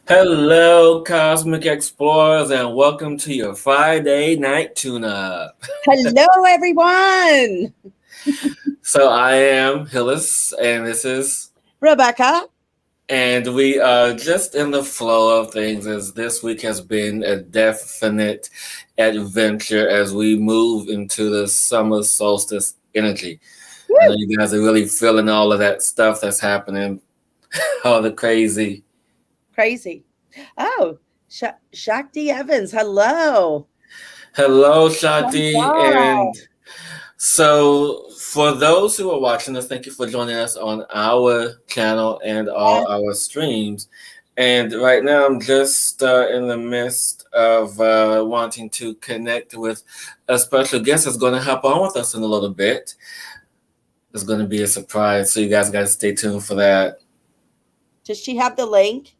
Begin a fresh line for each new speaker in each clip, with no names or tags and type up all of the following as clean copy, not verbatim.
Hello, Cosmic Explorers, and welcome to your Friday night tune-up.
Hello, everyone.
So I am Hillis, and this is,
Rebecca.
and we are just in the flow of things as this week has been a definite adventure as we move into the summer solstice energy. I know
Woo,
you guys are really feeling all of that stuff that's happening, all the crazy.
crazy. Oh, Shakti Evans. Hello.
Hello,
Thank
Shati,
God.
and so, for those who are watching us, thank you for joining us on our channel and all our streams. And right now, I'm just in the midst of wanting to connect with a special guest that's going to hop on with us in a little bit. It's going to be a surprise, so you guys got to stay tuned for that.
Does she have the link?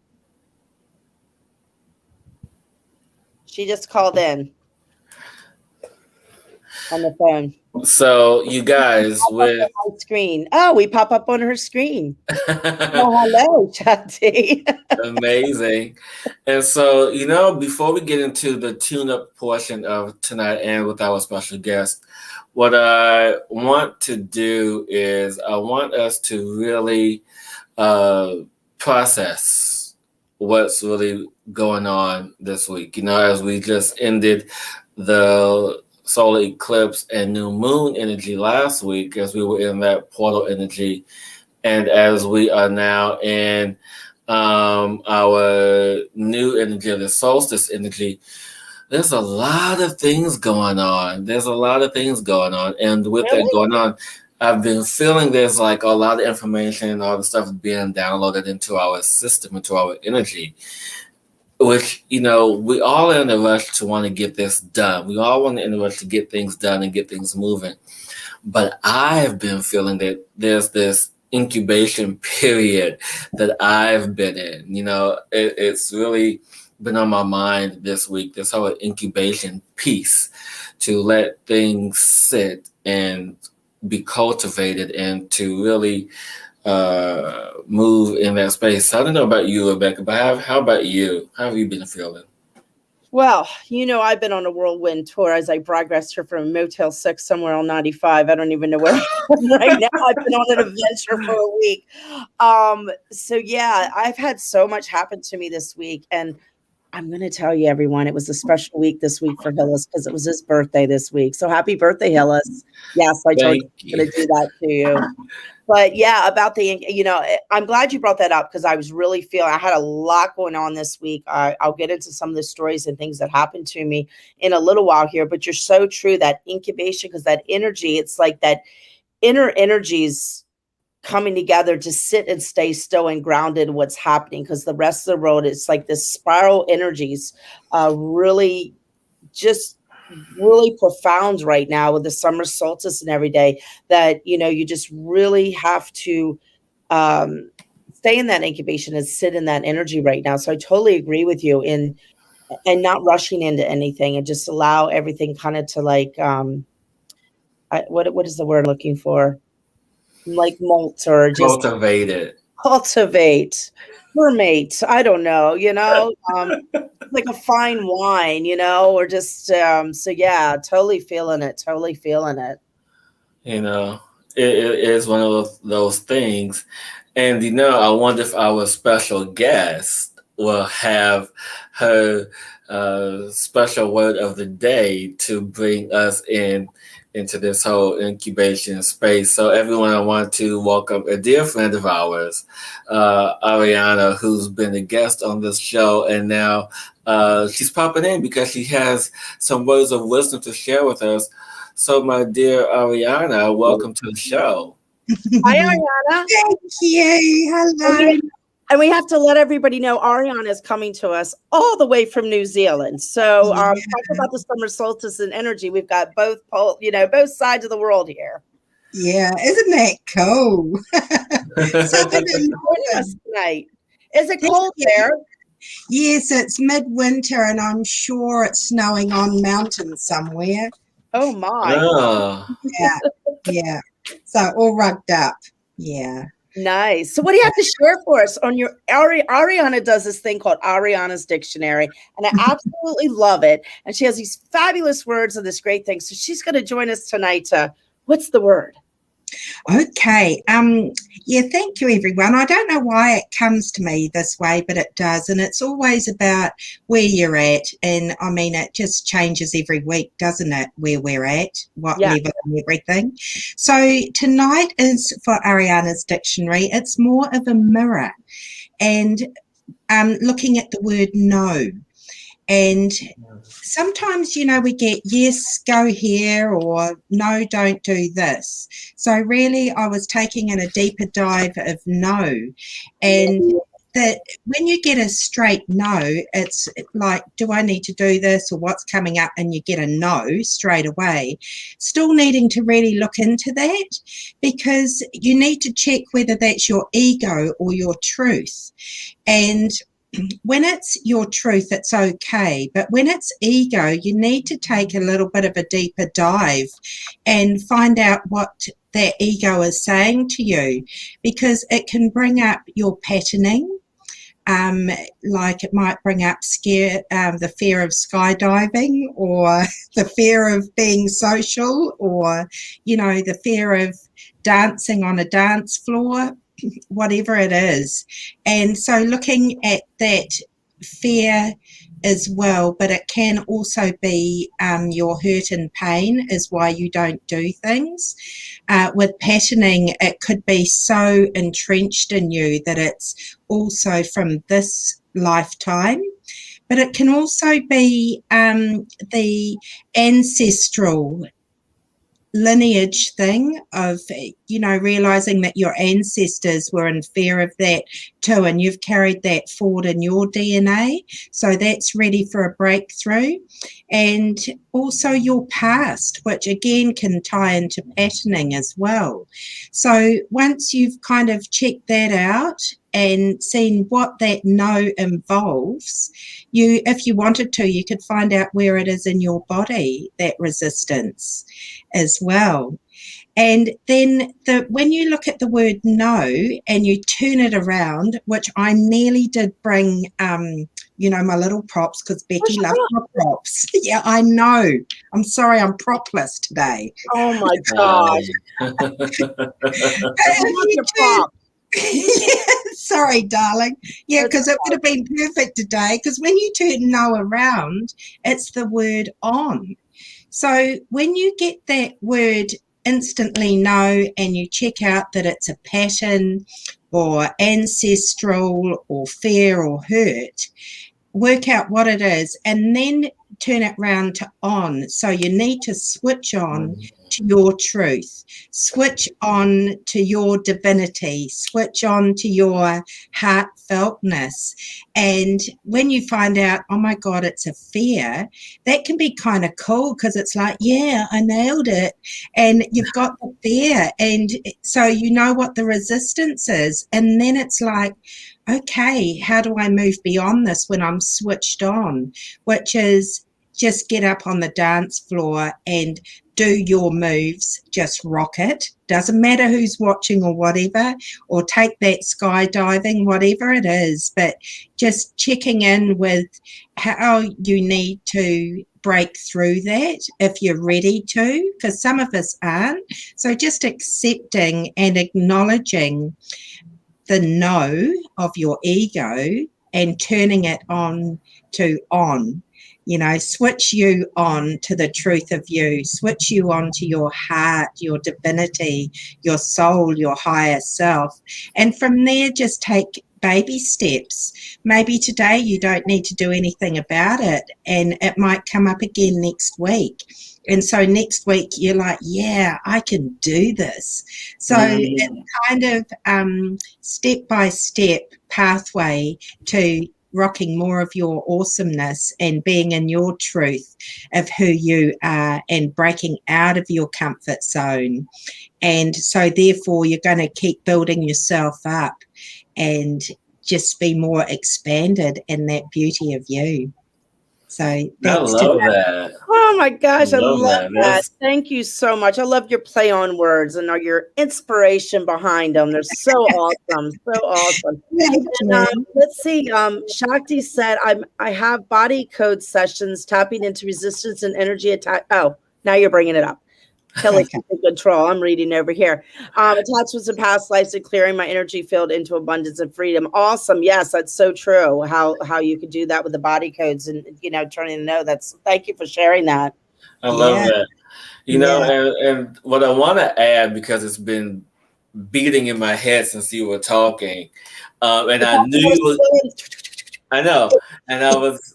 She just called in on the phone.
So, you guys,
Pop up
with
on my screen. Oh, we pop up on her screen. Oh, hello, Shakti.
amazing. And so, before we get into the tune up portion of tonight and with our special guest, what I want to do is I want us to really uh, process what's really going on this week. As we just ended the solar eclipse and new moon energy last week, as we were in that portal energy, and as we are now in our new energy, the solstice energy, there's a lot of things going on. There's a lot of things going on. And with that
Really?
going on, I've been feeling there's like a lot of information and all the stuff being downloaded into our system, into our energy, which, we all are in a rush to want to get this done. We all want to in a rush to get things done and get things moving. But I've been feeling that there's this incubation period that I've been in. It's really been on my mind this week, this whole incubation piece, to let things sit and be cultivated and to really move in that space. I don't know about you, Rebecca, but how about you? How have you been feeling?
Well, I've been on a whirlwind tour as I progressed here from Motel 6 somewhere on 95. I don't even know where I am right now. I've been on an adventure for a week. So yeah, I've had so much happen to me this week. And I'm going to tell you, everyone, it was a special week this week for Hillis because it was his birthday this week. So happy birthday, Hillis. Yes, I told you
Thank
I was going
you.
to do that to you. But yeah, about I'm glad you brought that up because I was really feeling I had a lot going on this week. I'll get into some of the stories and things that happened to me in a little while here. But you're so true, that incubation, because that energy, it's like that inner energies coming together to sit and stay still and grounded in what's happening, because the rest of the world, it's like this spiral energies, really just really profound right now with the summer solstice and every day, that you just really have to stay in that incubation and sit in that energy right now. So I totally agree with you in and not rushing into anything, and just allow everything kind of to like what is the word I'm looking for, like molt, or just
Cultivated.
cultivate, fermate, I don't know, like a fine wine, or just so yeah, totally feeling it, totally feeling it.
You know, it is one of those things. And, I wonder if our special guest will have her special word of the day to bring us into this whole incubation space. So, everyone, I want to welcome a dear friend of ours, Ariana, who's been a guest on this show, and now she's popping in because she has some words of wisdom to share with us. So, my dear Ariana, welcome to the show.
Hi,
Thank
Ariana.
you.
And
Hello.
we have to let everybody know Ariana is coming to us all the way from New Zealand. So,
Yeah,
talk about the summer solstice and energy. We've got both sides of the world here.
yeah. Isn't that cool? So I'm
Thanks
in
for joining us
Melbourne.
tonight. Is it
Thank
cold
you.
there?
Yes, it's midwinter and I'm sure it's snowing on mountains somewhere.
Oh my.
Oh,
Yeah, yeah. So all rugged up. Yeah.
Nice. So what do you have to share for us on your Ariana does this thing called Ariana's Dictionary, and I absolutely love it. And she has these fabulous words and this great thing. So she's going to join us tonight. What's the word?
Okay. Yeah, thank you, everyone. I don't know why it comes to me this way, but it does. And it's always about where you're at. And I mean, it just changes every week, doesn't it? Where we're at, what level and everything. So tonight is for Ariana's Dictionary. It's more of a mirror and looking at the word no. And sometimes, you know, we get yes, go here, or no, don't do this. So really, I was taking in a deeper dive of no. And that when you get a straight no, it's like, do I need to do this, or what's coming up? And you get a no straight away. Still needing to really look into that, because you need to check whether that's your ego or your truth. And when it's your truth, it's okay. But when it's ego, you need to take a little bit of a deeper dive and find out what that ego is saying to you, because it can bring up your patterning. Like it might bring up the fear of skydiving, or the fear of being social, or, you know, the fear of dancing on a dance floor, whatever it is. And so looking at that fear as well, but it can also be your hurt and pain is why you don't do things. With patterning, it could be so entrenched in you that it's also from this lifetime, but it can also be the ancestral lineage thing of, you know, realizing that your ancestors were in fear of that too, and you've carried that forward in your DNA, so that's ready for a breakthrough. And also your past, which again can tie into patterning as well. So once you've kind of checked that out and seen what that no involves, you, if you wanted to, you could find out where it is in your body, that resistance as well. And then when you look at the word no and you turn it around, which I nearly did bring, you know, my little props, because Becky loves my props. Yeah, I know. I'm sorry, I'm propless today.
Oh my God. Your prop.
Yeah, sorry, darling. Yeah, because it would have been perfect today, because when you turn no around, it's the word on. So when you get that word instantly no, and you check out that it's a pattern or ancestral or fear or hurt, work out what it is and then turn it round to on. So you need to switch on to your truth, switch on to your divinity, switch on to your heartfeltness. And when you find out, oh my God, it's a fear, that can be kind of cool, because it's like, yeah, I nailed it. And you've got the fear. And so you know what the resistance is. And then it's like, okay, how do I move beyond this when I'm switched on? Which is just get up on the dance floor and do your moves, just rock it. Doesn't matter who's watching or whatever, or take that skydiving, whatever it is, but just checking in with how you need to break through that if you're ready to, because some of us aren't. So just accepting and acknowledging the no of your ego and turning it on to on. You know, switch you on to the truth of you, switch you on to your heart, your divinity, your soul, your higher self. And from there, just take baby steps. Maybe today you don't need to do anything about it, and it might come up again next week. And so next week you're like, yeah, I can do this. So it's kind of step-by-step pathway to rocking more of your awesomeness and being in your truth of who you are and breaking out of your comfort zone. And so therefore you're going to keep building yourself up and just be more expanded in that beauty of you. So
I
thanks to
love that.
Oh my gosh, I love
that.
that. Thank you so much. I love your play on words and your inspiration behind them. They're so awesome. So awesome.
thank
And,
you.
let's see. Shakti said, I have body code sessions tapping into resistance and energy attack. Oh, now you're bringing it up. Kelly's
Okay.
in control. I'm reading over here. Attachments in past lives and clearing my energy field into abundance and freedom. Awesome. Yes, that's so true. How you could do that with the body codes and turning to know. Thank you for sharing that.
I love
Yeah.
that. And what I want to add, because it's been beating in my head since you were talking, and I knew you were. I know, and I was.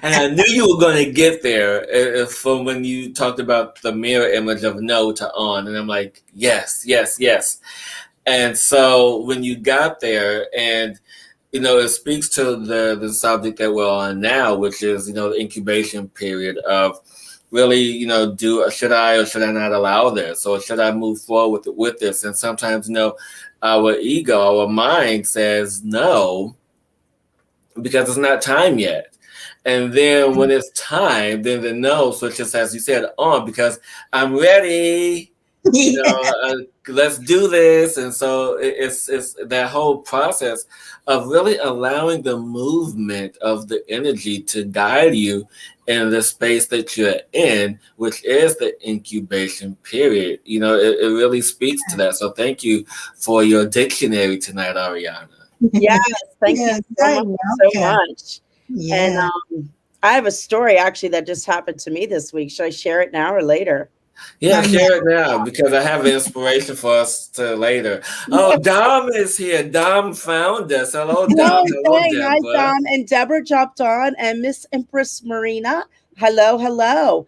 And I knew you were going to get there from when you talked about the mirror image of no to on. And I'm like, yes, yes, yes. And so when you got there, and, it speaks to the subject that we're on now, which is, the incubation period of really, should I or should I not allow this? Or should I move forward with this? And sometimes, our ego, our mind says no, because it's not time yet. And then when it's time, then the no switches, as you said, on, because I'm ready. Let's do this. And so it's that whole process of really allowing the movement of the energy to guide you in the space that you're in, which is the incubation period. It really speaks to that. So thank you for your dictionary tonight, Ariana.
Yes, thank you so much.
Yeah.
And I have a story actually that just happened to me this week. Should I share it now or later?
Yeah, share it now, because I have inspiration for us to later. Oh, Dom is here. Dom found us. Hello, Dom. Hello, Deborah.
Hi, Dom. And Deborah jumped on, and Miss Empress Marina. Hello, hello.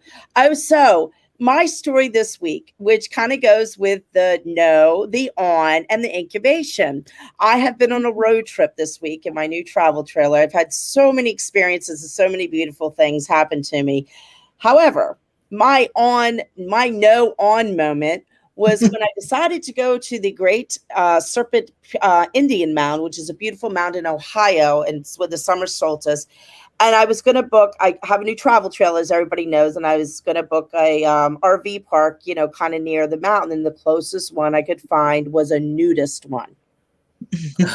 So my story this week, which kind of goes with the no, the on, and the incubation. I have been on a road trip this week in my new travel trailer. I've had so many experiences and so many beautiful things happen to me. However, my no on moment was when I decided to go to the Great Serpent Indian Mound, which is a beautiful mound in Ohio, and it's with the summer solstice. And I was going to book, I have a new travel trailer, as everybody knows, and I was going to book a RV park, kind of near the mountain. And the closest one I could find was a nudist one. So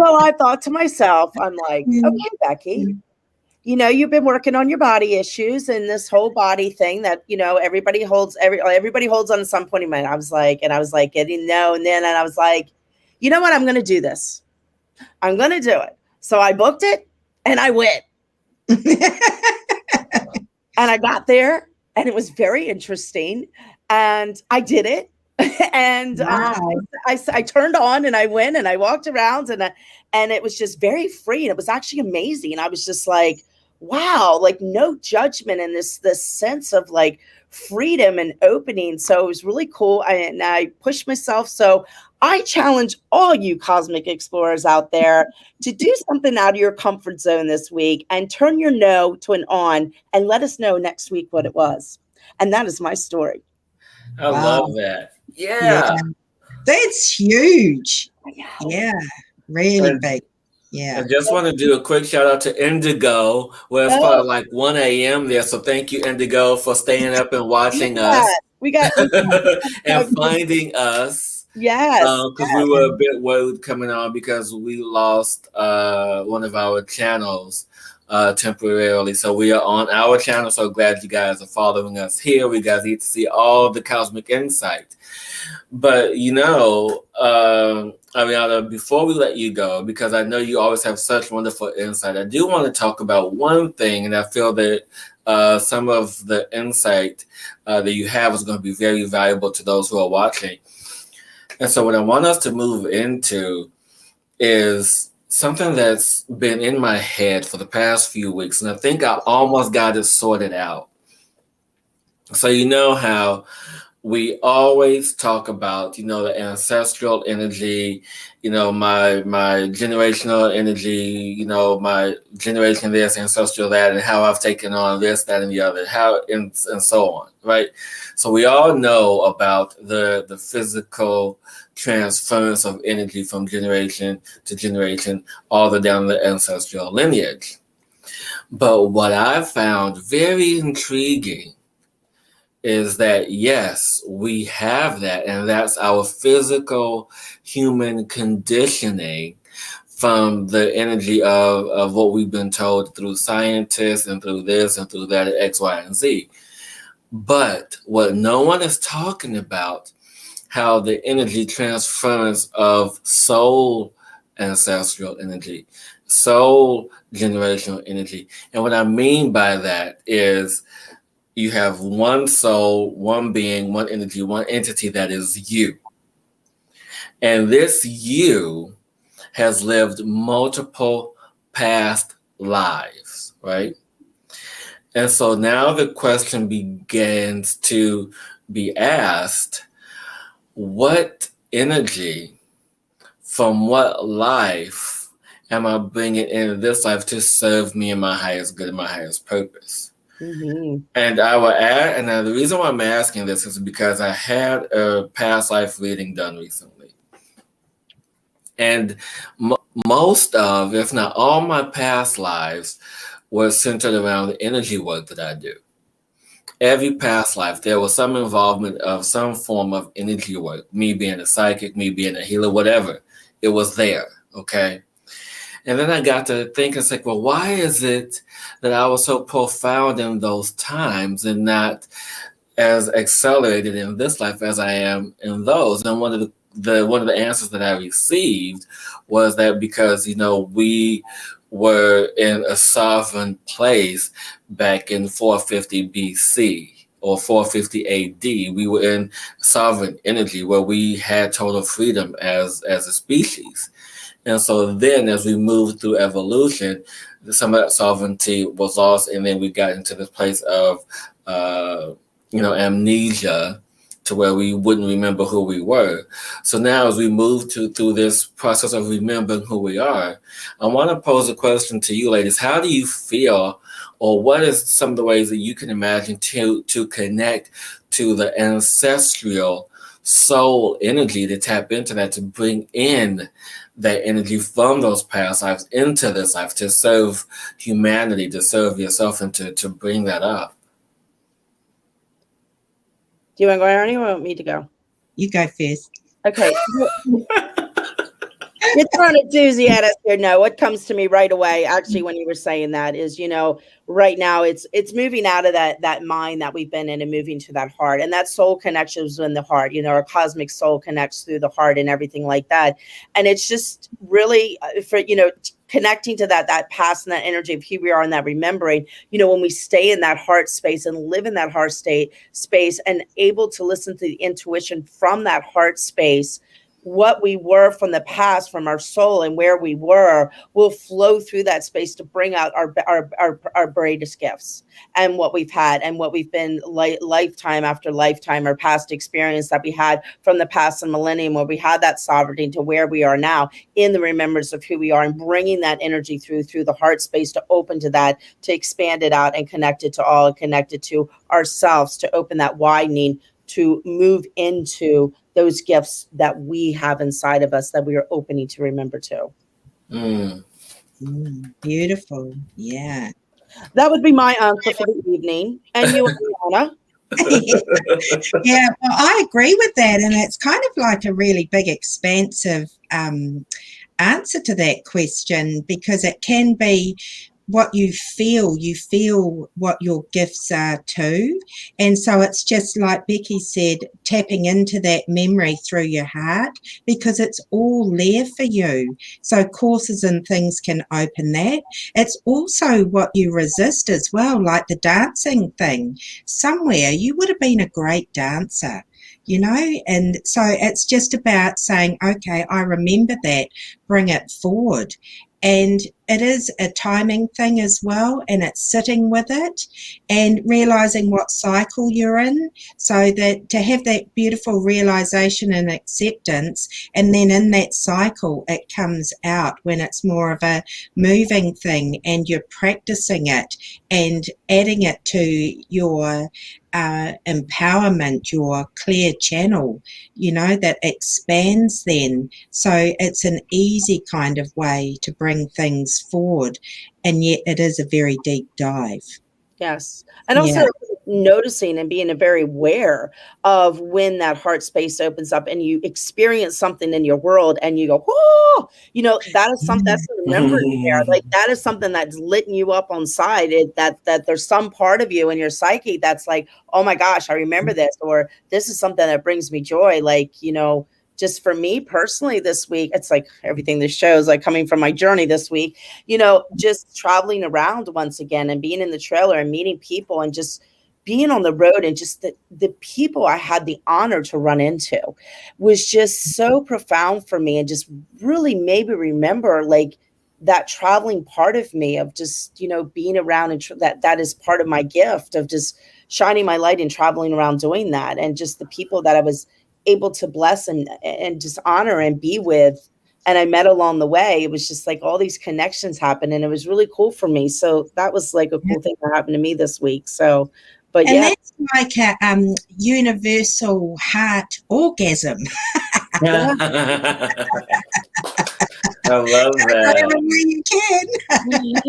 I thought to myself, I'm like, okay, Becky, you've been working on your body issues and this whole body thing that, everybody holds on at some point in my life. I was like, getting no. And then I was like, you know what? I'm going to do this. I'm going to do it. So I booked it and I went. And I got there and it was very interesting. And I did it. And I turned on and I went and I walked around and it was just very free. And it was actually amazing. And I was just like, wow, like no judgment and this sense of like freedom and opening. So it was really cool. And I pushed myself. So I challenge all you cosmic explorers out there to do something out of your comfort zone this week and turn your no to an on and let us know next week what it was. And that is my story.
I love that. Yeah.
That's huge. Yeah, really big. Yeah.
I just want to do a quick shout out to Indigo. Well, it's probably like 1 a.m. there. So thank you, Indigo, for staying up and watching us.
We got
and finding us.
Yes.
Because we were a bit worried coming on because we lost one of our channels temporarily. So we are on our channel. So glad you guys are following us here. We guys need to see all the cosmic insight. But Ariana, before we let you go, because I know you always have such wonderful insight, I do want to talk about one thing, and I feel that some of the insight that you have is going to be very valuable to those who are watching. And so what I want us to move into is something that's been in my head for the past few weeks, and I think I almost got it sorted out. So you know how we always talk about, the ancestral energy, my generational energy, my generation this, ancestral that, and how I've taken on this, that, and the other, and so on, right? So we all know about the physical transference of energy from generation to generation, all the way down the ancestral lineage. But what I've found very intriguing is that, yes, we have that, and that's our physical human conditioning from the energy of what we've been told through scientists and through this and through that, X, Y, and Z. But what no one is talking about, how the energy transference of soul ancestral energy, soul generational energy. And what I mean by that is, you have one soul, one being, one energy, one entity that is you. And this you has lived multiple past lives, right? And so now the question begins to be asked, what energy from what life am I bringing into this life to serve me in my highest good and my highest purpose?
Mm-hmm.
And I will add, and the reason why I'm asking this is because I had a past life reading done recently. And most of, if not all, my past lives were centered around the energy work that I do. Every past life, there was some involvement of some form of energy work, me being a psychic, me being a healer, whatever. It was there, okay? And then I got to think and say, well, why is it that I was so profound in those times and not as accelerated in this life as I am in those? And one of the answers that I received was that because, we were in a sovereign place back in 450 BC or 450 AD. We were in sovereign energy where we had total freedom as a species. And so then as we moved through evolution, some of that sovereignty was lost. And then we got into this place of, amnesia, to where we wouldn't remember who we were. So now as we move through this process of remembering who we are, I want to pose a question to you ladies. How do you feel, or what is some of the ways that you can imagine to connect to the ancestral soul energy, to tap into that, to bring in that energy from those past lives into this life, to serve humanity, to serve yourself, and to bring that up?
Do you want to go, Ernie, or want me to go?
You go first.
Okay. You're throwing a doozy at us here. No, what comes to me right away, actually, when you were saying that is, right now it's moving out of that mind that we've been in and moving to that heart. And that soul connection is in the heart. Our cosmic soul connects through the heart and everything like that. And it's just really for, connecting to that past and that energy of who we are and that remembering, when we stay in that heart space and live in that heart space and able to listen to the intuition from that heart space, what we were from the past, from our soul and where we were, will flow through that space to bring out our greatest gifts and what we've had and what we've been lifetime after lifetime, our past experience that we had from the past and millennium, where we had that sovereignty, to where we are now in the remembrance of who we are, and bringing that energy through the heart space to open to that, to expand it out and connect it to all, and connect it to ourselves, to open that widening, to move into those gifts that we have inside of us that we are opening to remember too.
Beautiful. Yeah.
That would be my answer for the evening. And you, Anna?
Yeah, well, I agree with that. And it's kind of like a really big, expansive answer to that question, because it can be what you feel what your gifts are too. And so it's just like Becky said, tapping into that memory through your heart, because it's all there for you. So courses and things can open that. It's also what you resist as well, like the dancing thing. Somewhere you would have been a great dancer, and so it's just about saying, okay, I remember that, bring it forward. And it is a timing thing as well, and it's sitting with it and realizing what cycle you're in, so that to have that beautiful realization and acceptance, and then in that cycle it comes out when it's more of a moving thing, and you're practicing it and adding it to your empowerment, your clear channel, that expands then. So it's an easy kind of way to bring things forward, and yet it is a very deep dive.
Yes. And also noticing and being very aware of when that heart space opens up and you experience something in your world and you go, whoa, that is something that's remembered there. Like that is something that's lit you up on side. That there's some part of you in your psyche that's like, oh my gosh, I remember this, or this is something that brings me joy. Like, just for me personally this week, it's like everything this shows, like coming from my journey this week, just traveling around once again and being in the trailer and meeting people and just being on the road, and just the people I had the honor to run into was just so profound for me, and just really maybe remember like that traveling part of me of just, being around, and that is part of my gift of just shining my light and traveling around doing that. And just the people that I was able to bless and just honor and be with, and I met along the way. It was just like all these connections happened, and it was really cool for me. So that was like a cool thing that happened to me this week. So, but
and that's like a universal heart orgasm.
I love that.
You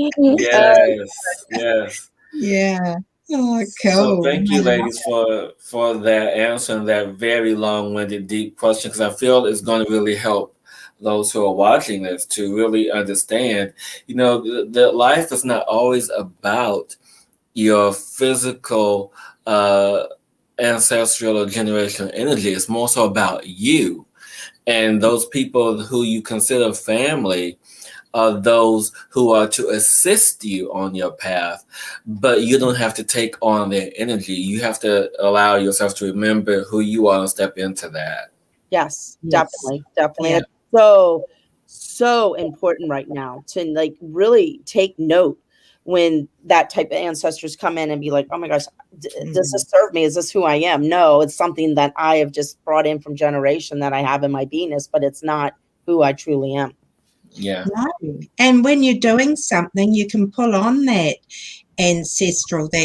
can.
Yes.
Yeah. Oh, cool.
So thank you, ladies, for that answer and that very long-winded, deep question, because I feel it's going to really help those who are watching this to really understand, that life is not always about your physical, ancestral or generational energy. It's more so about you and those people who you consider family. Are those who are to assist you on your path, but you don't have to take on their energy. You have to allow yourself to remember who you are and step into that.
Yes, definitely.
Yeah.
It's so important right now to like really take note when that type of ancestors come in and be like, oh my gosh, does this serve me? Is this who I am? No, it's something that I have just brought in from generation that I have in my beingness, but it's not who I truly am.
Yeah.
No. And when you're doing something, you can pull on that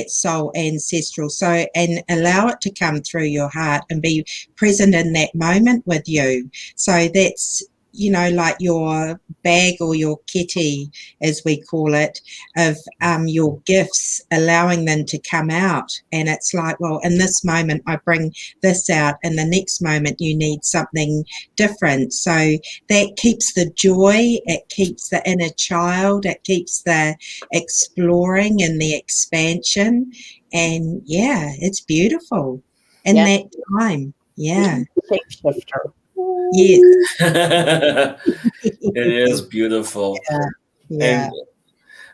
soul ancestral, so, and allow it to come through your heart and be present in that moment with you. So that's, like your bag or your kitty, as we call it, of your gifts, allowing them to come out. And it's like, well, in this moment I bring this out, and the next moment you need something different. So that keeps the joy, it keeps the inner child, it keeps the exploring and the expansion. And it's beautiful in that time.
Shapeshifter.
Yes.
It is beautiful.
Yeah.
And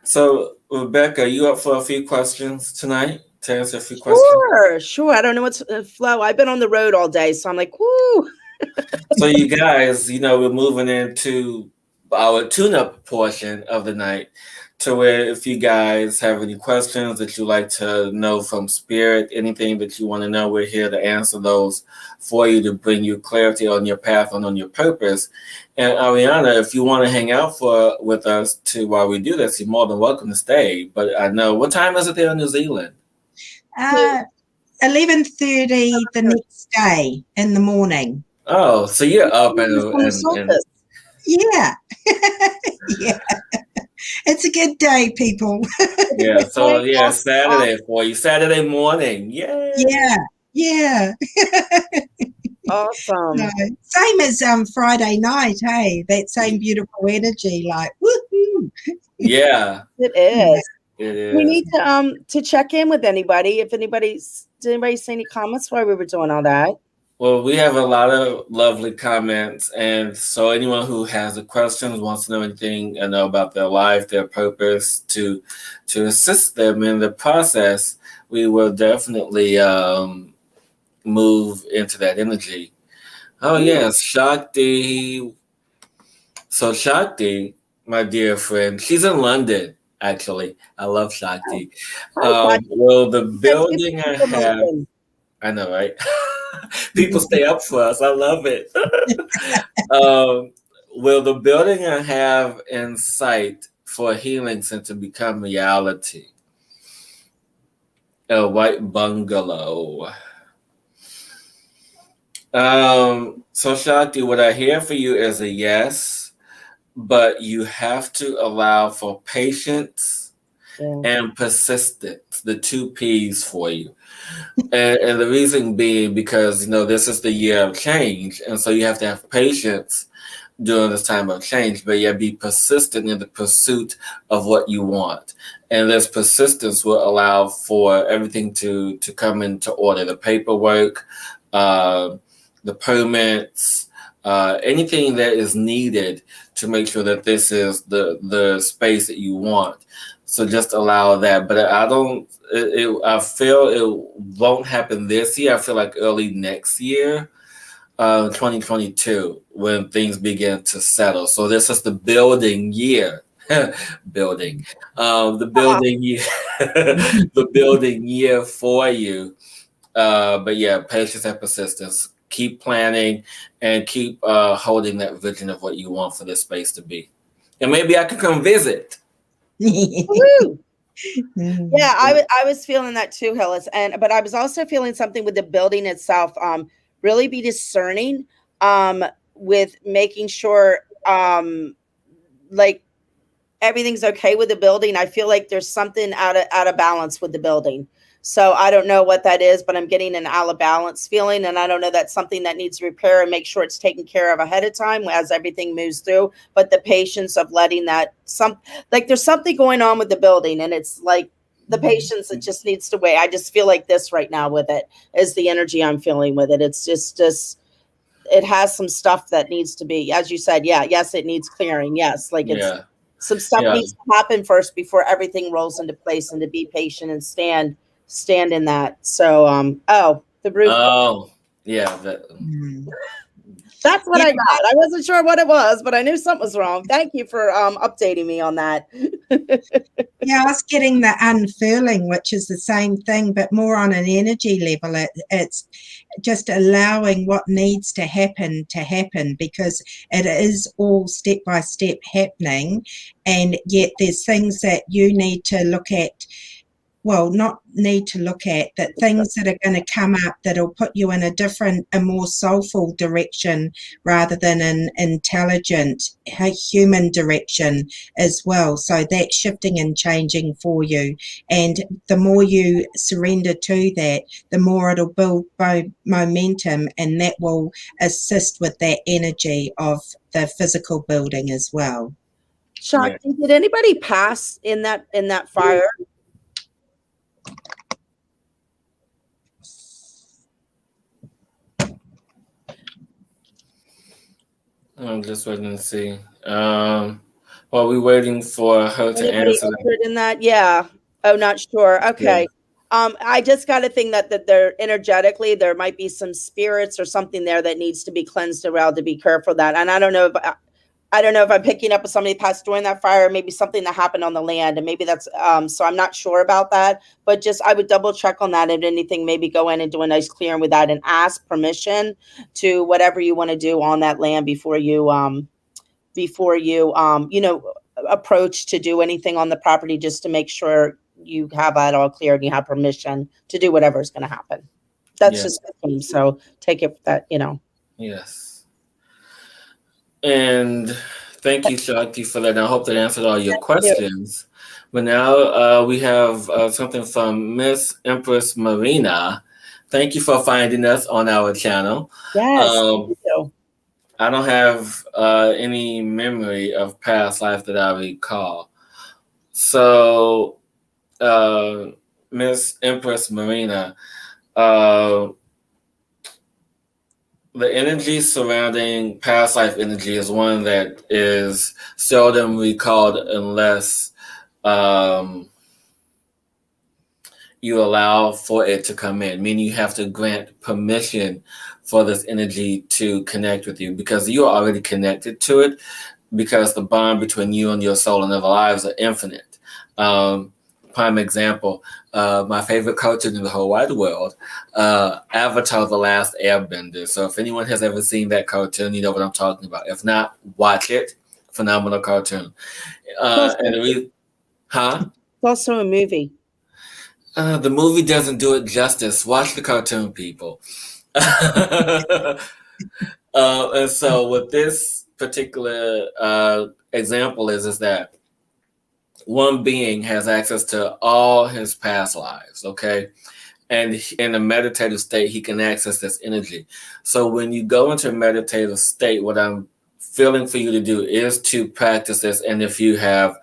so, Rebecca, are you up for a few questions tonight? To answer a few questions?
Sure. I don't know what's flow. I've been on the road all day, so I'm like, whoo.
So you guys, we're moving into our tune-up portion of the night, to where if you guys have any questions that you'd like to know from Spirit, anything that you want to know, we're here to answer those for you, to bring you clarity on your path and on your purpose. And Ariana, if you want to hang out with us while we do this, you're more than welcome to stay. But I know, what time is it there in New Zealand?
11:30 the next day in the morning.
Oh, so you're up and
yeah. Yeah. It's a good day, people.
Yeah, so Saturday for you. Saturday morning. Yay.
Yeah.
Awesome.
Same as Friday night, hey? That same beautiful energy, like woohoo.
Yeah.
It is.
It is.
We need to check in with anybody. Did anybody say any comments while we were doing all that?
Well, we have a lot of lovely comments, and so anyone who has a question, wants to know anything, about their life, their purpose, to assist them in the process, we will definitely move into that energy. Oh yes, Shakti. So Shakti, my dear friend. She's in London, actually. I love Shakti.
Hi,
Well, the
That's good
building I have,
information.
I know, right? People stay up for us. I love it. um, will the building I have in sight for a healing center become reality? A white bungalow. So Shakti, what I hear for you is a yes, but you have to allow for patience
Yeah.
and persistence, the two P's for you. And the reason being because, this is the year of change. And so you have to have patience during this time of change, but yet be persistent in the pursuit of what you want. And this persistence will allow for everything to come into order, the paperwork, uh, the permits, anything that is needed to make sure that this is the space that you want. So just allow that. But I feel it won't happen this year. I feel like early next year, 2022, when things begin to settle. So this is the building year. building. The building year. The building year for you. But yeah, patience and persistence. Keep planning and keep holding that vision of what you want for this space to be. And maybe I could come visit.
Woo! Yeah, I was feeling that too, Hillis, but I was also feeling something with the building itself. Really be discerning, with making sure, like everything's okay with the building. I feel like there's something out of balance with the building. So I don't know what that is, but I'm getting an out of balance feeling, and I don't know, that's something that needs repair and make sure it's taken care of ahead of time as everything moves through. But the patience of letting that there's something going on with the building, and it's like the patience that just needs to wait. I just feel like this right now with it is the energy I'm feeling with it. It's just it has some stuff that needs to be, as you said, yes, it needs clearing. Yes, like it's
Yeah.
some stuff
Yeah.
needs to happen first before everything rolls into place, and to be patient and stand in that. So the roof.
Oh, yeah.
That's what
Yeah,
I got. I wasn't sure what it was, but I knew something was wrong. Thank you for updating me on that.
yeah, I was getting the unfurling, which is the same thing, but more on an energy level. It's just allowing what needs to happen, because it is all step by step happening, and yet there's things that you need to look at. Well, not need to look at, but things that are going to come up that'll put you in a more soulful direction rather than an intelligent, human direction as well. So that's shifting and changing for you. And the more you surrender to that, the more it'll build momentum, and that will assist with that energy of the physical building as well.
Shakti, did anybody pass in that fire?
I'm just waiting to see. While we're waiting for her to
Anybody
answer.
entered in that? Yeah. Oh, not sure. Okay.
Yeah.
I just got a thing that they're energetically, there might be some spirits or something there that needs to be cleansed around, to be careful of that. And I don't know if I'm picking up with somebody passed during that fire, maybe something that happened on the land, and maybe that's so I'm not sure about that, but just I would double check on that. If anything, maybe go in and do a nice clearing with that, and ask permission to whatever you want to do on that land before you approach to do anything on the property, just to make sure you have that all clear and you have permission to do whatever is going to happen. That's just the thing. So take it that,
Yes. And thank you, Shakti, for that. I hope that answered all your questions. But now we have something from Miss Empress Marina. Thank you for finding us on our channel.
Yes. Thank you.
I don't have any memory of past life that I recall. So, Miss Empress Marina, the energy surrounding past life energy is one that is seldom recalled unless you allow for it to come in, meaning you have to grant permission for this energy to connect with you, because you are already connected to it. because the bond between you and your soul and other lives are infinite. Prime example, my favorite cartoon in the whole wide world, Avatar: The Last Airbender. So if anyone has ever seen that cartoon, you know what I'm talking about. If not, watch it. Phenomenal cartoon. And the reason, huh?
It's also a movie.
The movie doesn't do it justice. Watch the cartoon, people. And so with this particular example is that one being has access to all his past lives, okay? And in a meditative state, he can access this energy. So when you go into a meditative state, what I'm feeling for you to do is to practice this. And if you have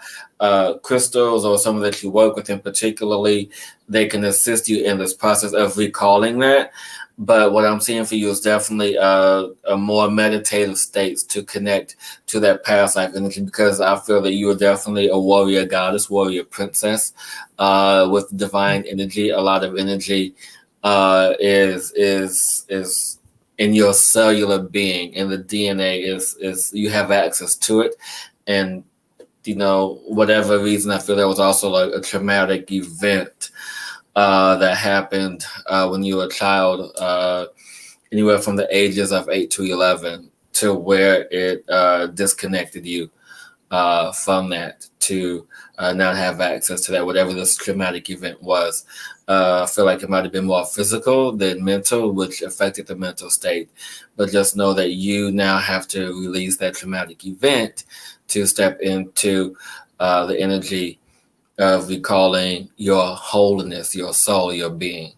crystals or someone that you work with in particularly, they can assist you in this process of recalling that. But what I'm seeing for you is definitely a more meditative states to connect to that past life energy, because I feel that you are definitely a warrior goddess, warrior princess with divine energy. A lot of energy is in your cellular being, and the DNA is you have access to it. And whatever reason, I feel there was also like a traumatic event that happened when you were a child, anywhere from the ages of 8 to 11, to where it disconnected you from that to not have access to that, whatever this traumatic event was. I feel like it might have been more physical than mental, which affected the mental state. But just know that you now have to release that traumatic event to step into the energy of recalling your wholeness, your soul, your being.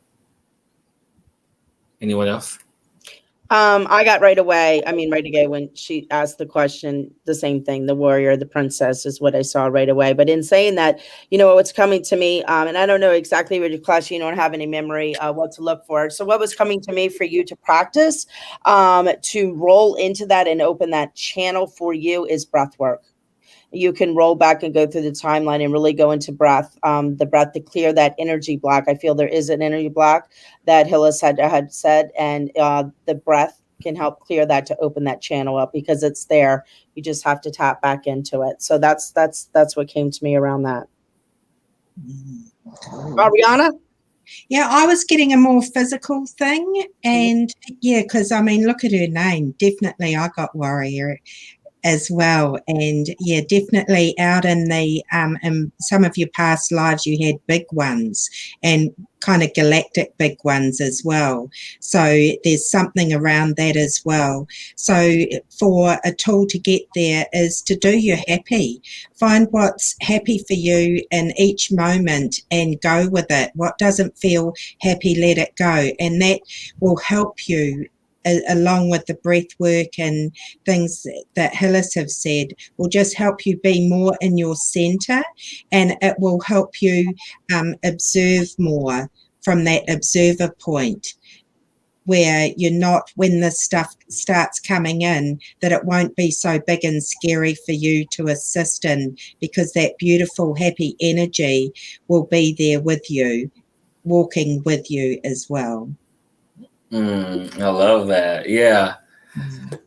Anyone else?
I got right away. I mean, right away when she asked the question, the same thing. The warrior, the princess is what I saw right away. But in saying that, what's coming to me, and I don't know exactly what your class, you don't have any memory what to look for. So what was coming to me for you to practice, to roll into that and open that channel for you is breath work. You can roll back and go through the timeline and really go into breath, the breath to clear that energy block. I feel there is an energy block that Hillis had said, and the breath can help clear that to open that channel up because it's there. You just have to tap back into it. So that's what came to me around that. Ariana?
Yeah, I was getting a more physical thing, and yeah, because I mean, look at her name. Definitely, I got warrior as well. And yeah, definitely out in some of your past lives, you had big ones and kind of galactic big ones as well. So there's something around that as well. So for a tool to get there is to do your happy. Find what's happy for you in each moment and go with it. What doesn't feel happy, let it go. And that will help you, along with the breath work and things that Hillis have said, will just help you be more in your center, and it will help you observe more from that observer point, where you're not, when the stuff starts coming in, that it won't be so big and scary for you to assist in, because that beautiful happy energy will be there with you, walking with you as well.
I love that. Yeah.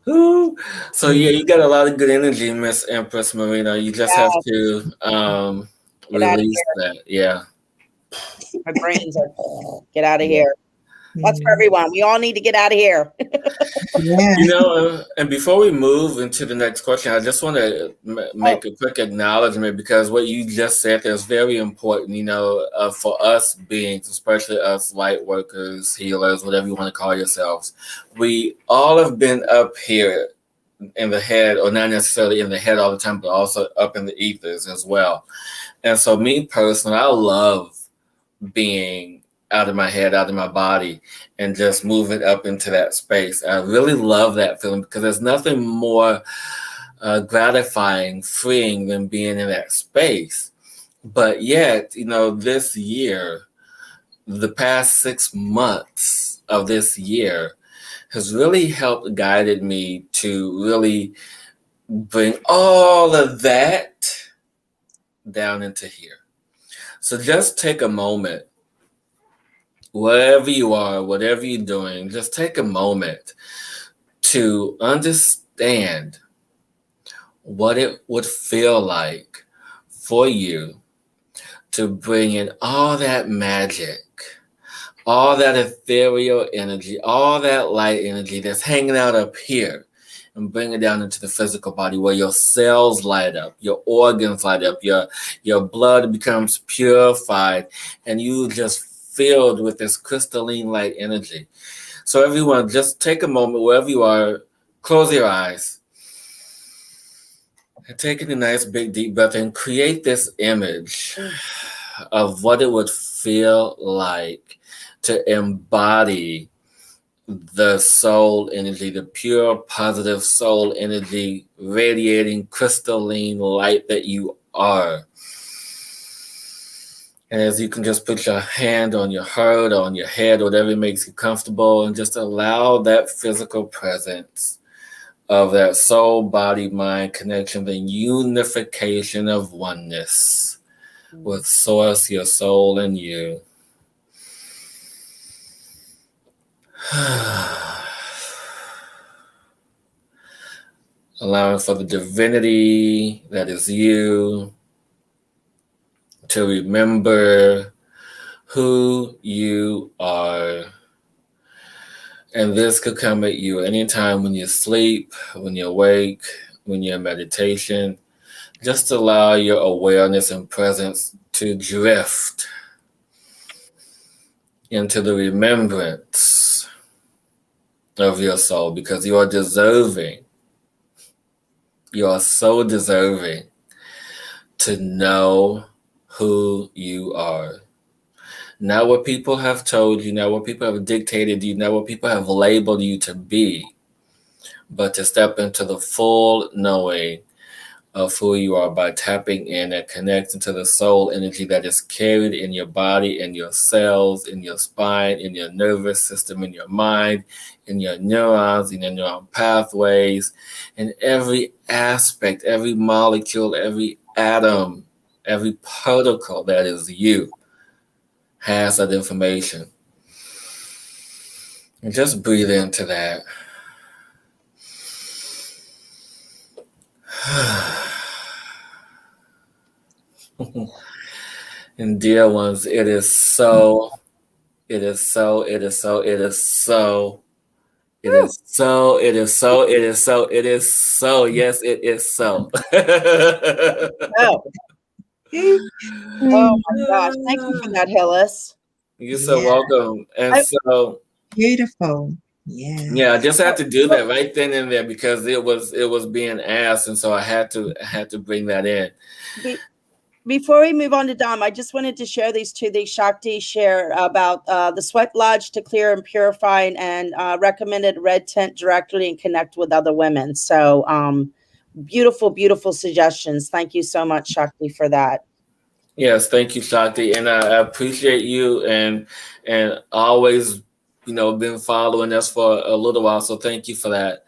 Ooh. So yeah, you got a lot of good energy, Miss Empress Marina. You just have to release that. Yeah.
My brain's like, get out of here. That's for everyone. We all need to get out of here.
Yeah.
And before we move into the next question, I just want to make a quick acknowledgement, because what you just said there is very important, for us beings, especially us light workers, healers, whatever you want to call yourselves. We all have been up here in the head, or not necessarily in the head all the time, but also up in the ethers as well. And so me personally, I love being out of my head, out of my body, and just moving up into that space. I really love that feeling, because there's nothing more gratifying, freeing than being in that space. But yet, this year, the past 6 months of this year has really helped guided me to really bring all of that down into here. So just take a moment, wherever you are, whatever you're doing, just take a moment to understand what it would feel like for you to bring in all that magic, all that ethereal energy, all that light energy that's hanging out up here, and bring it down into the physical body where your cells light up, your organs light up, your blood becomes purified, and you just filled with this crystalline light energy. So everyone, just take a moment wherever you are, close your eyes, and take a nice big deep breath and create this image of what it would feel like to embody the soul energy, the pure positive soul energy, radiating crystalline light that you are. And as you can just put your hand on your heart or on your head, whatever makes you comfortable, and just allow that physical presence of that soul, body, mind connection, the unification of oneness with Source, your soul, and you. Allowing for the divinity that is you to remember who you are. And this could come at you anytime when you sleep, when you awake, when you're in meditation. Just allow your awareness and presence to drift into the remembrance of your soul, because you are deserving. You are so deserving to know who you are. Not what people have told you, not what people have dictated you, not what people have labeled you to be, but to step into the full knowing of who you are by tapping in and connecting to the soul energy that is carried in your body, in your cells, in your spine, in your nervous system, in your mind, in your neurons, in your neuron pathways, in every aspect, every molecule, every atom, every particle that is you has that information. And just breathe into that. And dear ones, it is so, it is so, it is so, it is so, it is so, it is so, it is so, it is so, yes, it is so.
Oh. Oh my gosh. Thank you for that, Hillis.
You're so
Yeah.
welcome. And so
Beautiful.
yeah, I just had to do that right then and there because it was being asked, and so I had to bring that in.
Before we move on to Dom, I just wanted to share these two. These Shakti share about the sweat lodge to clear and purify, and recommended red tint directly and connect with other women. So beautiful, beautiful suggestions. Thank you so much, Shakti, for that.
Yes, thank you, Shakti, and I appreciate you and always, been following us for a little while. So thank you for that.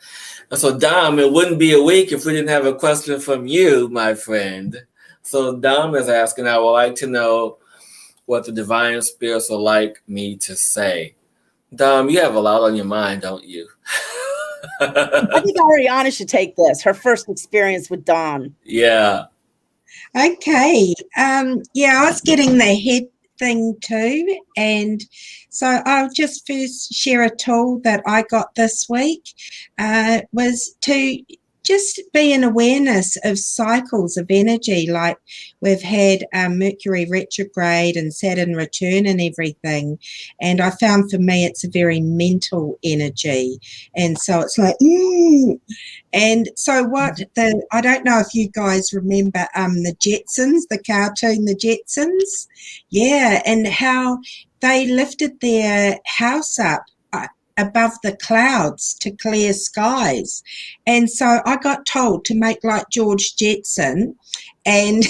And so Dom, it wouldn't be a week if we didn't have a question from you, my friend. So Dom is asking, I would like to know what the divine spirits would like me to say. Dom, you have a lot on your mind, don't you?
I think Ariana should take this. Her first experience with Dom.
Yeah.
Okay. Yeah, I was getting the head thing too. And so I'll just first share a tool that I got this week, was to just be in awareness of cycles of energy. Like we've had Mercury retrograde and Saturn return and everything. And I found for me it's a very mental energy. And so it's like, And so I don't know if you guys remember the Jetsons, the cartoon, the Jetsons. Yeah, and how they lifted their house up above the clouds to clear skies. And so I got told to make like George Jetson and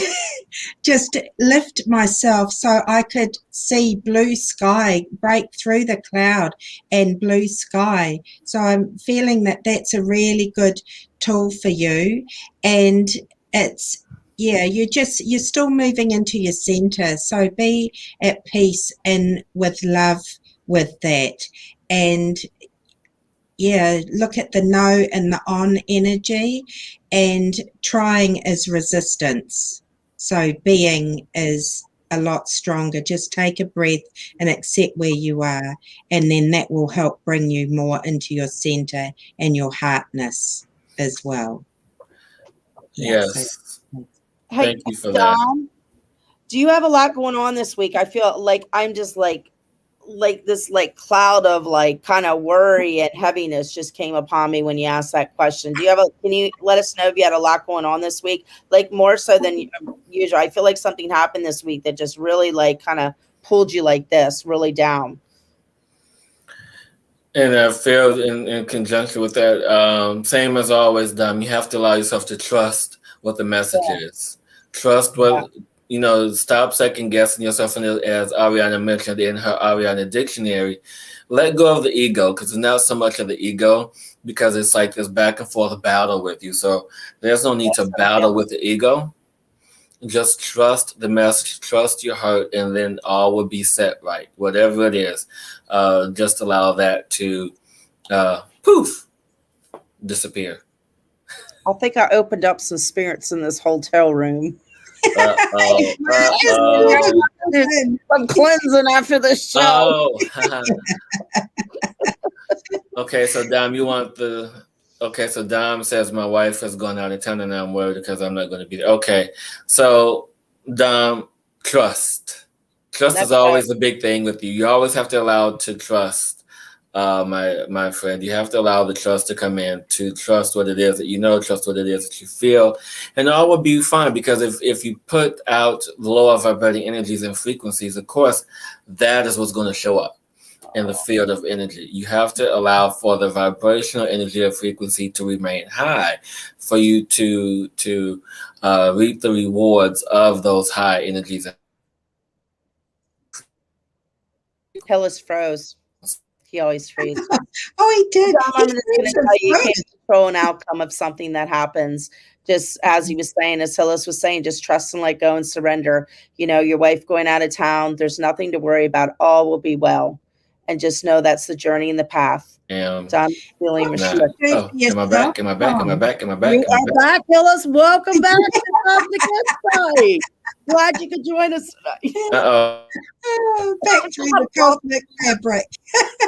just lift myself so I could see blue sky, break through the cloud and blue sky. So I'm feeling that that's a really good tool for you. And it's, yeah, you're still moving into your center. So be at peace and with love with that. And look at the no and the on energy, and trying is resistance. So being is a lot stronger. Just take a breath and accept where you are, and then that will help bring you more into your center and your heartness as well.
Yes.
Hey,
Thank you for that.
Dom, do you have a lot going on this week? I feel like I'm just like this like cloud of like kind of worry and heaviness just came upon me when you asked that question. Can you let us know if you had a lot going on this week? Like more so than usual. I feel like something happened this week that just really like kind of pulled you like this really down.
And I feel in conjunction with that, same as always, Dom, you have to allow yourself to trust what the message is. Trust what, stop second guessing yourself. And as Ariana mentioned in her Ariana dictionary, let go of the ego, because it's not so much of the ego, because it's like this back and forth battle with you. So there's no need to battle with the ego. Just trust the message, trust your heart, and then all will be set right. Whatever it is, just allow that to poof, disappear.
I think I opened up some spirits in this hotel room. I'm cleansing after this show.
Okay, so Dom, so Dom says my wife has gone out of town and I'm worried because I'm not going to be there. Okay, so Dom, trust. Trust is always a big thing with you. You always have to allow to trust, my friend. You have to allow the trust to come in, to trust what it is that you know, trust what it is that you feel, and all will be fine. Because if you put out lower vibrating energies and frequencies, of course, that is what's going to show up in the field of energy. You have to allow for the vibrational energy of frequency to remain high for you to reap the rewards of those high energies.
Hillis froze. He always freezes.
He did.
I'm just going to tell you can't control an outcome of something that happens. Just as he was saying, as Hillis was saying, just trust and let go and surrender. Your wife going out of town, there's nothing to worry about. All will be well. And just know that's the journey and the path. So I'm feeling restricted.
Am I back?
You are back, Hillis. Welcome back to the Good Side. Glad you could join us tonight.
Back through the cosmic fabric.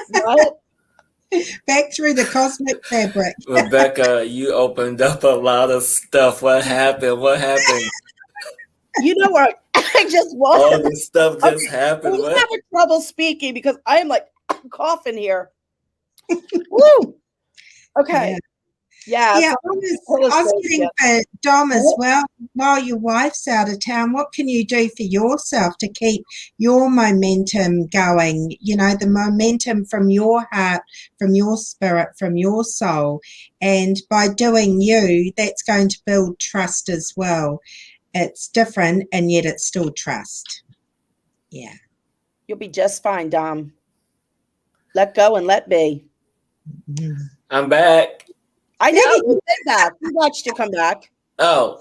What?
Back through the cosmic fabric.
Rebecca, you opened up a lot of stuff. What happened?
You know what? I just walked.
All this stuff just happened.
I'm having trouble speaking because I am like coughing here. Woo! Okay. Yeah.
I was getting for Dom as well. While your wife's out of town, what can you do for yourself to keep your momentum going? The momentum from your heart, from your spirit, from your soul. And by doing you, that's going to build trust as well. It's different, and yet it's still trust. Yeah.
You'll be just fine, Dom. Let go and let be.
I'm back.
I know you said that. We watched you come back.
Oh,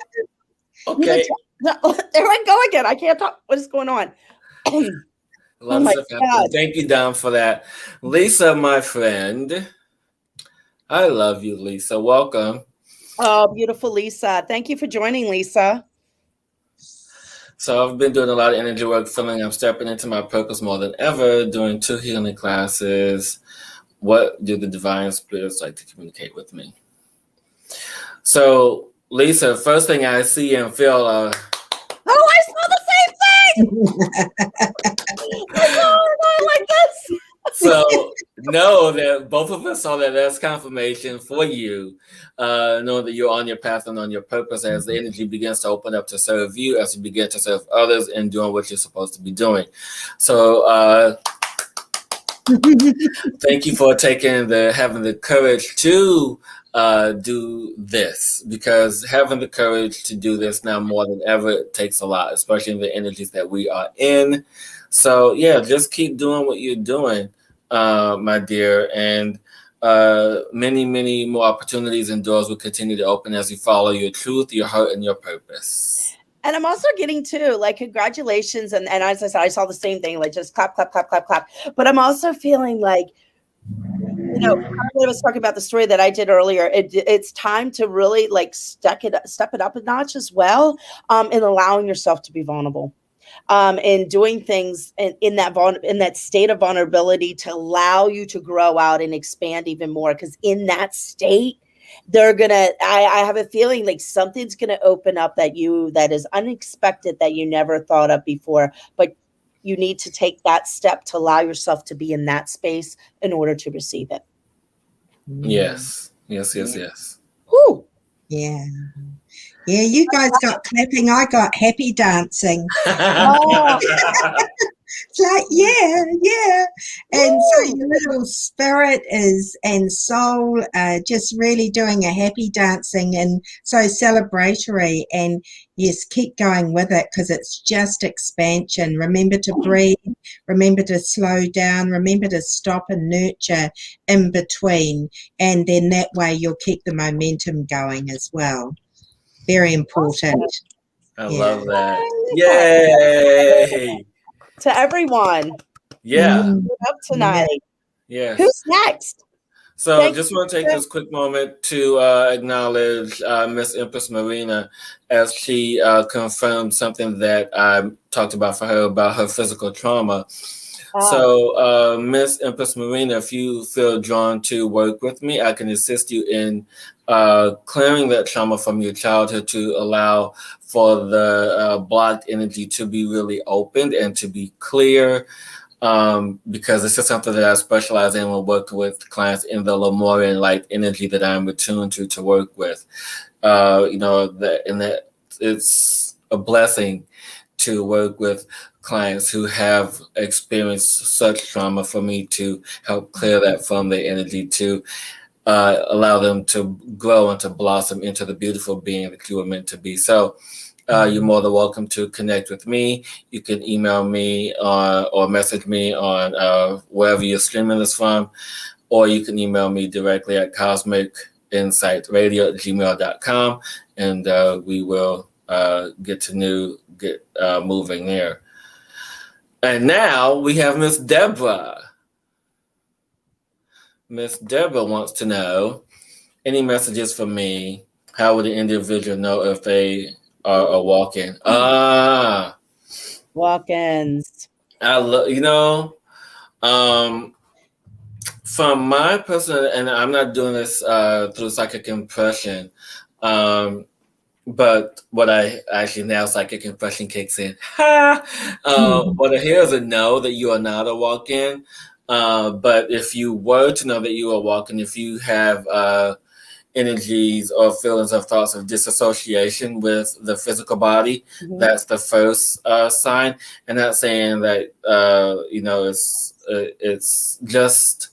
okay.
There I go again. I can't talk. What is going on?
God. Thank you, Dom, for that. Lisa, my friend. I love you, Lisa. Welcome.
Oh, beautiful Lisa. Thank you for joining, Lisa.
So I've been doing a lot of energy work, feeling I'm stepping into my purpose more than ever, doing 2 healing classes. What do the divine spirits like to communicate with me? So, Lisa, first thing I see and feel... I
saw the same thing! I like this!
So, know that both of us saw that's confirmation for you. Know that you're on your path and on your purpose as the energy begins to open up to serve you, as you begin to serve others and doing what you're supposed to be doing. So, thank you for having the courage to do this, because having the courage to do this now more than ever takes a lot, especially in the energies that we are in. So yeah, just keep doing what you're doing, my dear, and many, many more opportunities and doors will continue to open as you follow your truth, your heart, and your purpose.
And I'm also getting too, like, congratulations. And as I said, I saw the same thing, like just clap, clap, clap, clap, clap. But I'm also feeling like You know, I was talking about the story that I did earlier. It's time to really like step it up a notch as well, in allowing yourself to be vulnerable, and doing things in that state of vulnerability to allow you to grow out and expand even more. Because in that state, I have a feeling like something's gonna open up that is unexpected that you never thought of before, but you need to take that step to allow yourself to be in that space in order to receive it.
Yes.
Whew.
Yeah. Yeah, you guys got clapping. I got happy dancing.
Oh,
It's like, yeah. And so
woo.
your little spirit is and soul are just really doing a happy dancing and so celebratory. And yes, keep going with it because it's just expansion. Remember to breathe, remember to slow down, remember to stop and nurture in between. And then that way you'll keep the momentum going as well. Very important.
I
Yeah.
love that. Yay!
To everyone
Yeah.
up tonight.
Yes.
Who's next?
So
Thank
just
you.
want to take this quick moment to acknowledge Miss Empress Marina as she confirmed something that I talked about for her about her physical trauma. So Miss Empress Marina, if you feel drawn to work with me, I can assist you in clearing that trauma from your childhood to allow for the blocked energy to be really opened and to be clear. Because this is something that I specialize in when working with clients in the Lemurian light energy that I'm attuned to work with. That it's a blessing to work with clients who have experienced such trauma for me to help clear that from their energy to allow them to grow and to blossom into the beautiful being that you were meant to be. So you're more than welcome to connect with me. You can email me or message me on wherever you're streaming this from, or you can email me directly at cosmicinsightradio@gmail.com, and we will get moving there. And now we have Miss Deborah. Miss Deborah wants to know any messages for me. How would the individual know if they are a walk-in?
Walk-ins.
I love, from my personal, and I'm not doing this through psychic impression, but what I actually now psychic impression kicks in. What I hear is a no that you are not a walk-in. But if you were to know that you are walk-in, if you have energies or feelings of thoughts of disassociation with the physical body, that's the first sign. And that's saying that it's just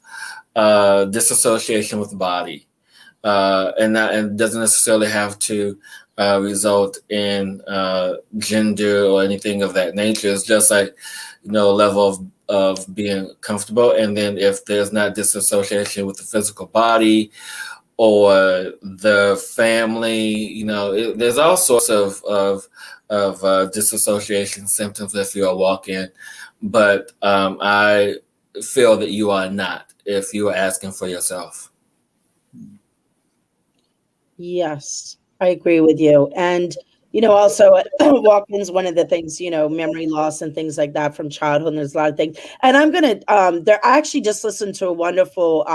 disassociation with the body, and doesn't necessarily have to result in gender or anything of that nature. It's just like a level of being comfortable. And then if there's not disassociation with the physical body or the family, there's all sorts of disassociation symptoms if you're a walk-in. But I feel that you are not if you are asking for yourself.
Yes, I agree with you. And, also walk-ins, one of the things, memory loss and things like that from childhood. And there's a lot of things. And I'm going to, I actually just listened to a wonderful,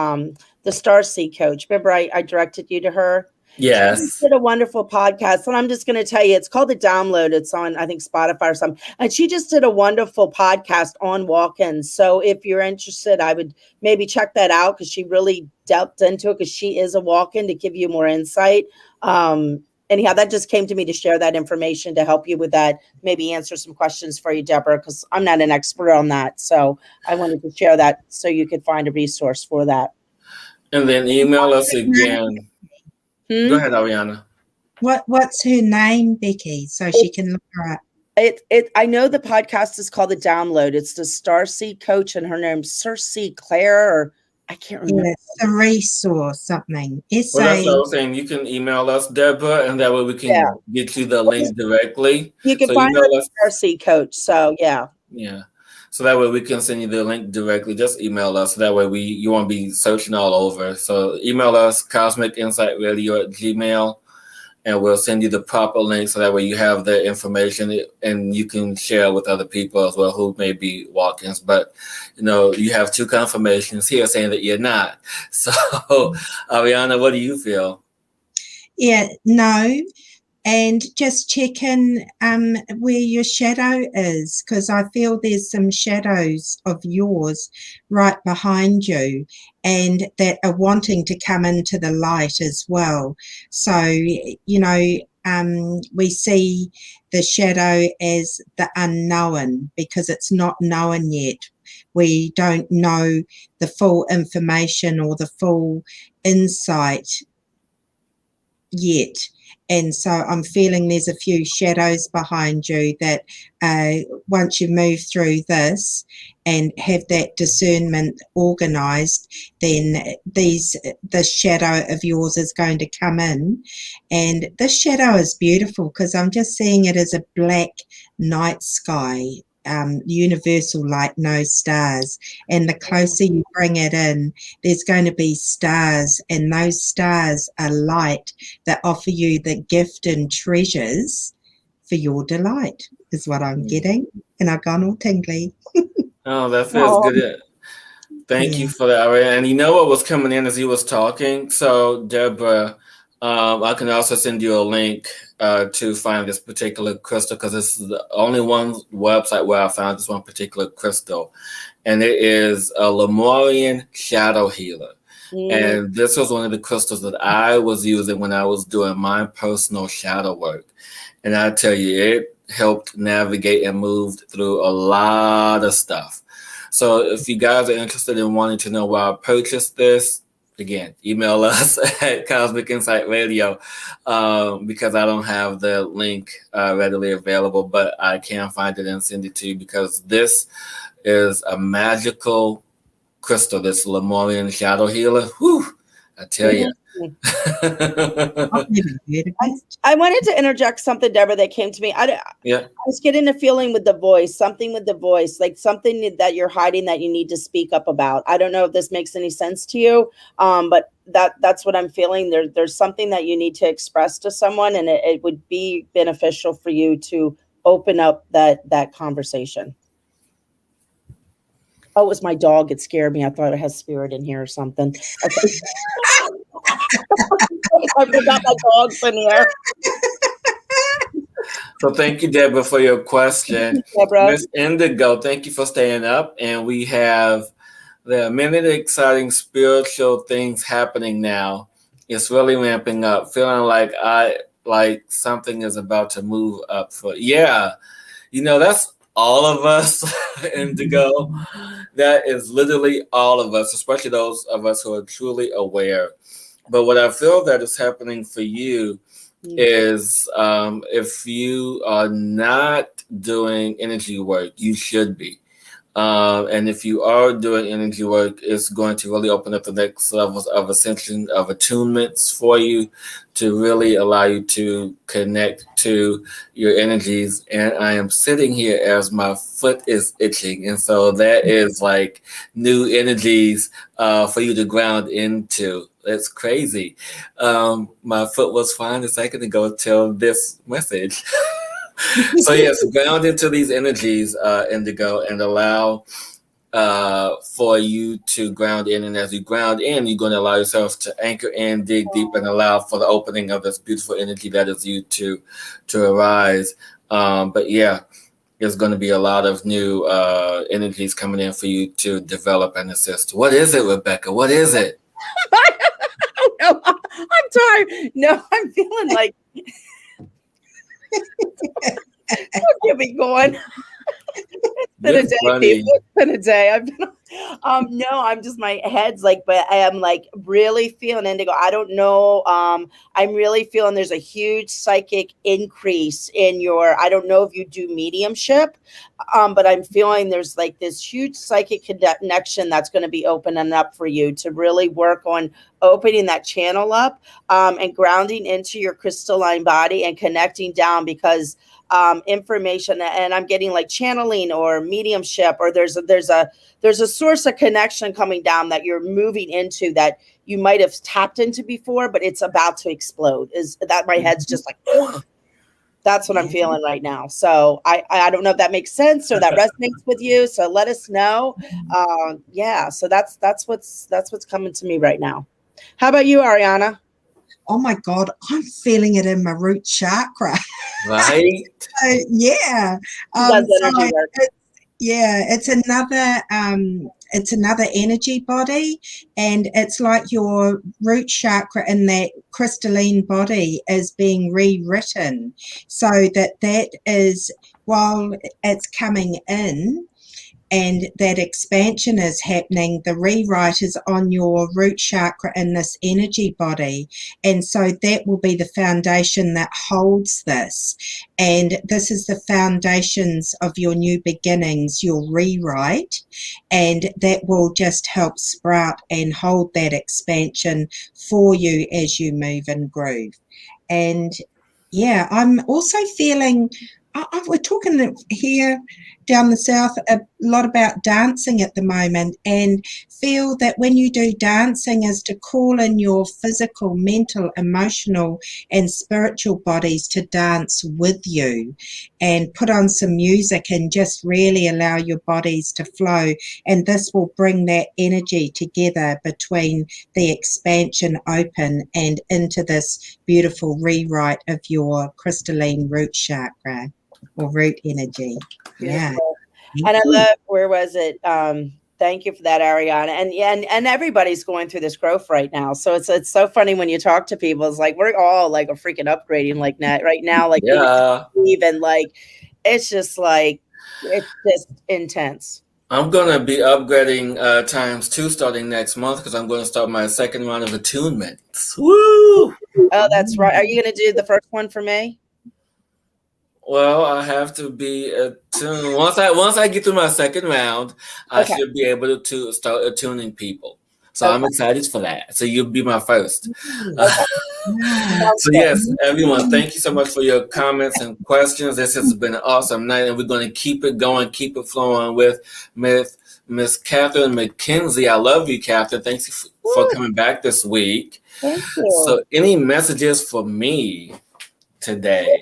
the Starseed coach. Remember, I directed you to her?
Yes.
She did a wonderful podcast. And I'm just going to tell you, it's called The Download. It's on, I think, Spotify or something. And she just did a wonderful podcast on walk-ins. So if you're interested, I would maybe check that out because she really delved into it because she is a walk-in to give you more insight. Anyhow, that just came to me to share that information to help you with that, maybe answer some questions for you, Deborah, because I'm not an expert on that. So I wanted to share that so you could find a resource for that.
And then email us again. Go ahead, Ariana.
What's her name, Becky, so she can look her up?
I know the podcast is called The Download. It's the Starseed coach, and her name's Circe Claire, or I can't remember.
Cerise or something.
Well, that's what I was saying. You can email us, Deborah, and that way we can get you the link directly.
You can find her Starseed coach. So yeah.
So that way we can send you the link directly. Just email us. So that way you won't be searching all over. So email us, cosmicinsightradio@gmail, and we'll send you the proper link so that way you have the information and you can share with other people as well who may be walk-ins. But, you have two confirmations here saying that you're not. So, Ariana, what do you feel?
Yeah, no. And just check in where your shadow is, because I feel there's some shadows of yours right behind you and that are wanting to come into the light as well. So, we see the shadow as the unknown because it's not known yet. We don't know the full information or the full insight yet. And so I'm feeling there's a few shadows behind you that once you move through this and have that discernment organized, then this shadow of yours is going to come in. And this shadow is beautiful because I'm just seeing it as a black night sky, universal like no stars. And the closer you bring it in, there's going to be stars, and those stars are light that offer you the gift and treasures for your delight, is what I'm getting. And I've gone all tingly.
Oh, that feels good. Thank you for that, Ariana. And you know what was coming in as he was talking? So, Deborah, I can also send you a link to find this particular crystal because this is the only one website where I found this one particular crystal. And it is a Lemurian shadow healer. And this was one of the crystals that I was using when I was doing my personal shadow work. And I tell you, it helped navigate and moved through a lot of stuff. So if you guys are interested in wanting to know where I purchased this, again, email us at Cosmic Insight Radio because I don't have the link readily available, but I can find it and send it to you because this is a magical crystal, this Lemurian shadow healer. Whew, I tell you.
I wanted to interject something, Deborah, that came to me. I was getting a feeling with the voice, something with the voice, like something that you're hiding that you need to speak up about. I don't know if this makes any sense to you, but that's what I'm feeling. There's something that you need to express to someone, and it would be beneficial for you to open up that conversation. Oh, it was my dog. It scared me. I thought it has spirit in here or something. Okay. I forgot my dog's in here.
So thank you, Deborah, for your question. Miss Indigo, thank you for staying up. And there are many exciting spiritual things happening now. It's really ramping up. Feeling like something is about to move up that's all of us, Indigo. That is literally all of us, especially those of us who are truly aware. But what I feel that is happening for you is if you are not doing energy work, you should be. And if you are doing energy work, it's going to really open up the next levels of ascension, of attunements for you to really allow you to connect to your energies. And I am sitting here as my foot is itching. And so that is like new energies for you to ground into. That's crazy. My foot was fine a second ago till this message. So yes, ground into these energies, Indigo, and allow for you to ground in. And as you ground in, you're going to allow yourself to anchor in, dig deep, and allow for the opening of this beautiful energy that is you to arise. But yeah, there's going to be a lot of new energies coming in for you to develop and assist. What is it, Rebecca? What is it?
No, I'm tired. No, I'm feeling like don't get me going. It's been a day, people. It's been a day. I've been no, I'm just, my head's like, but I am like really feeling, Indigo. I don't know. I'm really feeling there's a huge psychic increase in your, I don't know if you do mediumship, but I'm feeling there's like this huge psychic connection that's going to be opening up for you to really work on opening that channel up, and grounding into your crystalline body and connecting down, because information, and I'm getting like channeling or mediumship, or there's a source of connection coming down that you're moving into that you might have tapped into before, but it's about to explode. Is that my head's just like, ugh. That's what I'm feeling right now. So I don't know if that makes sense or that resonates with you. So let us know. Yeah. So that's what's coming to me right now. How about you, Ariana?
Oh my God, I'm feeling it in my root chakra.
Right?
Yeah.
Does energy work?
It's another energy body, and it's like your root chakra in that crystalline body is being rewritten, so that is, while it's coming in and that expansion is happening, the rewrite is on your root chakra in this energy body. And so that will be the foundation that holds this. And this is the foundations of your new beginnings, your rewrite. And that will just help sprout and hold that expansion for you as you move and groove. And yeah, I'm also feeling, we're talking here down the south a lot about dancing at the moment, and feel that when you do dancing is to call in your physical, mental, emotional and spiritual bodies to dance with you, and put on some music and just really allow your bodies to flow. And this will bring that energy together between the expansion open and into this beautiful rewrite of your crystalline root chakra or root energy. Yeah.
Beautiful. And I love, where was it? Thank you for that, Ariana. And yeah, and everybody's going through this growth right now. So it's so funny when you talk to people. It's like we're all like a freaking upgrading like that right now. Like even like it's just intense.
I'm gonna be upgrading times 2 starting next month, because I'm going to start my second round of attunements. Woo!
Oh, that's right. Are you going to do the first one for me?
Well, I have to be attuned. Once I get through my second round, I should be able to start attuning people. So I'm excited for that. So you'll be my first. So yes, everyone, thank you so much for your comments and questions. This has been an awesome night, and we're going to keep it going, keep it flowing with Miss Catherine McKenzie. I love you, Catherine. Thanks for coming back this week.
Thank you.
So any messages for me today?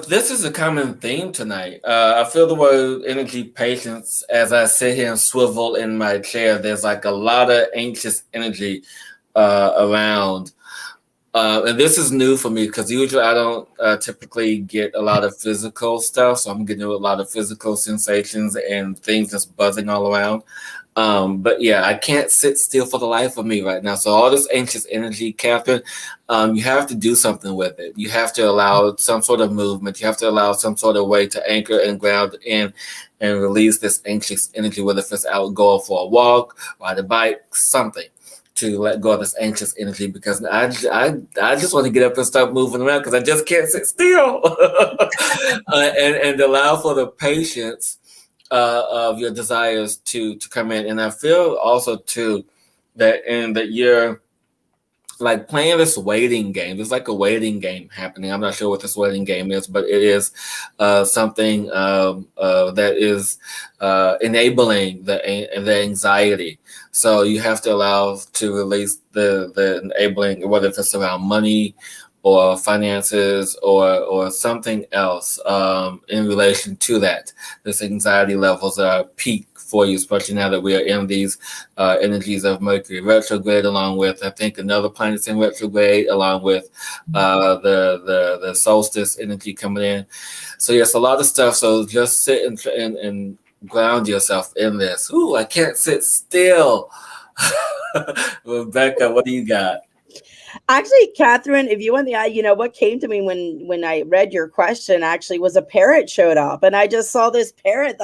This is a common theme tonight. I feel the word energy patience as I sit here and swivel in my chair. There's like a lot of anxious energy around. And this is new for me, because usually I don't typically get a lot of physical stuff. So I'm getting a lot of physical sensations and things just buzzing all around. But yeah, I can't sit still for the life of me right now. So all this anxious energy, Catherine, you have to do something with it. You have to allow some sort of movement. You have to allow some sort of way to anchor and ground in and release this anxious energy, whether it's out going for a walk, ride a bike, something to let go of this anxious energy, because I just want to get up and start moving around, because I just can't sit still. and allow for the patience of your desires to come in. And I feel also too that you're like playing this waiting game. There's like a waiting game happening. I'm not sure what this waiting game is, but it is something that is enabling the anxiety. So you have to allow to release the enabling, whether it's around money or finances or something else in relation to that. This anxiety levels are peak for you, especially now that we are in these energies of Mercury retrograde, along with, I think, another planet's in retrograde, along with the solstice energy coming in. So yes, a lot of stuff. So just sit and ground yourself in this. Ooh, I can't sit still. Rebecca, what do you got?
Actually, Catherine, if you want what came to me when I read your question actually was a parrot showed up, and I just saw this parrot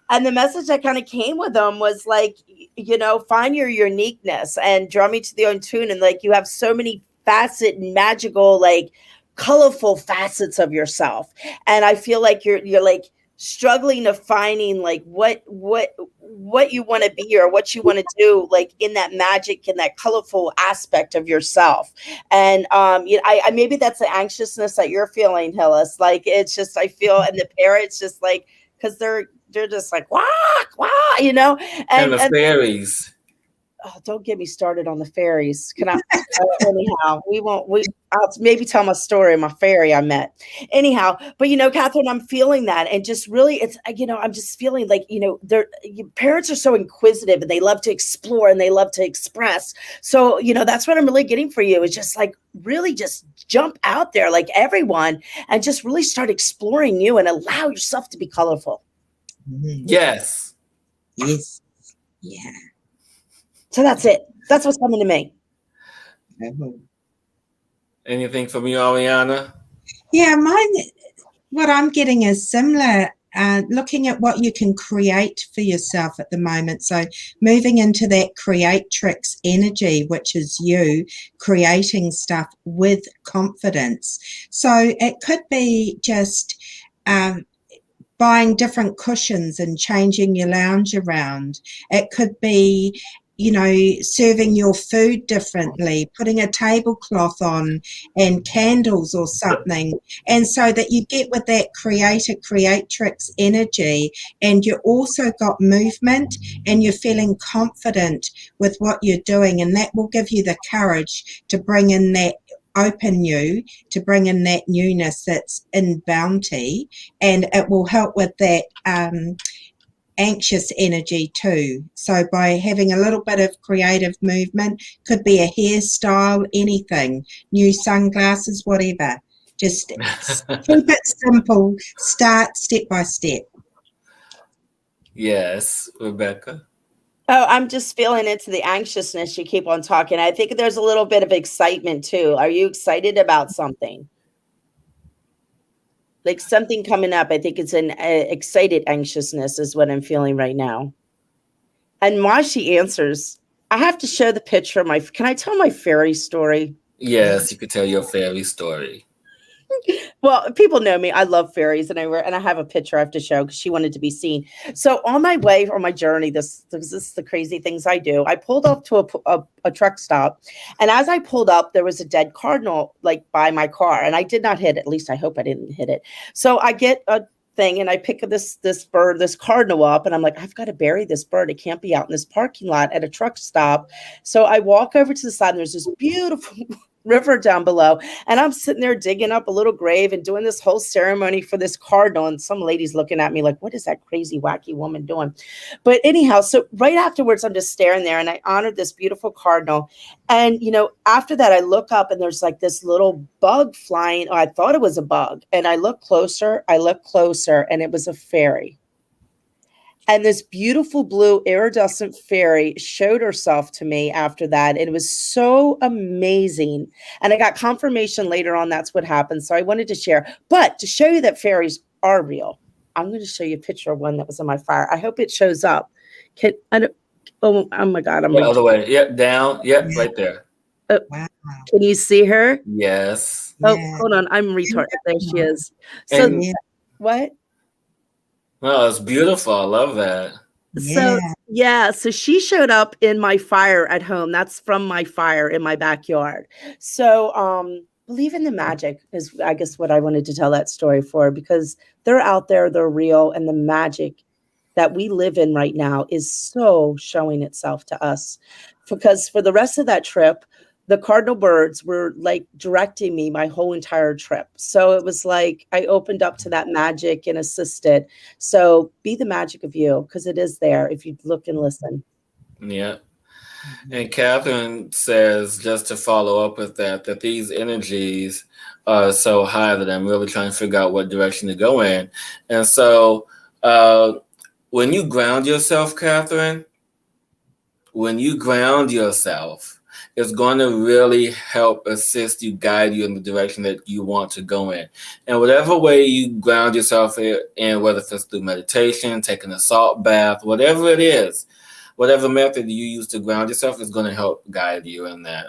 and the message that kind of came with them was like, find your uniqueness and draw me to the own tune. And like, you have so many magical, like colorful facets of yourself. And I feel like you're like struggling to finding like what you want to be or what you want to do, like in that magic and that colorful aspect of yourself. And I maybe that's the anxiousness that you're feeling, Hillis. Like it's just I feel, and the parents just like, because they're just like wah wah,
And
and
the fairies.
oh, don't get me started on the fairies. Can I? Anyhow, we won't. I'll maybe tell my story of my fairy I met. Anyhow, but Catherine, I'm feeling that, and just really, it's I'm just feeling like parents are so inquisitive and they love to explore and they love to express. So that's what I'm really getting for you is just like really just jump out there like everyone and just really start exploring you and allow yourself to be colorful.
Yes.
Yes. Yeah.
So that's it. That's what's coming to me.
Anything from you, Ariana?
Yeah, what I'm getting is similar. Looking at what you can create for yourself at the moment. So moving into that creatrix energy, which is you creating stuff with confidence. So it could be just buying different cushions and changing your lounge around. It could be serving your food differently, putting a tablecloth on and candles or something. And so that you get with that creator, creatrix energy, and you also got movement and you're feeling confident with what you're doing. And that will give you the courage to bring in that open you, to bring in that newness that's in bounty. And it will help with that anxious energy too. So by having a little bit of creative movement, could be a hairstyle, anything, new sunglasses, whatever. Just keep it simple. Start step by step.
Yes, Rebecca.
Oh, I'm just feeling into the anxiousness. You keep on talking. I think there's a little bit of excitement too. Are you excited about something? Like something coming up. I think it's an excited anxiousness is what I'm feeling right now. And while she answers, I have to show the picture of can I tell my fairy story?
Yes, you could tell your fairy story.
Well, people know me. I love fairies, and I have a picture I have to show because she wanted to be seen. So on my way or my journey, this is the crazy things I do. I pulled up to a truck stop, and as I pulled up, there was a dead cardinal like by my car, and I did not hit it. At least I hope I didn't hit it. So I get a thing and I pick this bird, this cardinal up, and I'm like, I've got to bury this bird. It can't be out in this parking lot at a truck stop. So I walk over to the side, and there's this beautiful river down below, and I'm sitting there digging up a little grave and doing this whole ceremony for this cardinal, and some lady's looking at me like, what is that crazy wacky woman doing? But anyhow, so right afterwards I'm just staring there, and I honored this beautiful cardinal. And after that I look up, and there's like this little bug flying. I thought it was a bug, and I look closer, and it was a fairy. And this beautiful blue iridescent fairy showed herself to me after that. And it was so amazing. And I got confirmation later on that's what happened. So I wanted to share. But to show you that fairies are real, I'm going to show you a picture of one that was on my fire. I hope it shows up. Oh my God.
The other way. Yep, down. Yep, right there.
Wow.
Can you see her?
Yes.
Oh, hold on. I'm retarded. There she is. So what?
Oh, it's beautiful. I love that.
So she showed up in my fire at home. That's from my fire in my backyard. So believe in the magic is, I guess, what I wanted to tell that story for, because they're out there, they're real, and the magic that we live in right now is so showing itself to us. Because for the rest of that trip, the cardinal birds were like directing me my whole entire trip. So it was like I opened up to that magic and assisted. So be the magic of you, because it is there if you look and listen.
Yeah. And Catherine says, just to follow up with that these energies are so high that I'm really trying to figure out what direction to go in. And so when you ground yourself, Catherine, it's going to really help assist you, guide you in the direction that you want to go in. And whatever way you ground yourself in, whether it's through meditation, taking a salt bath, whatever it is, whatever method you use to ground yourself is going to help guide you in that.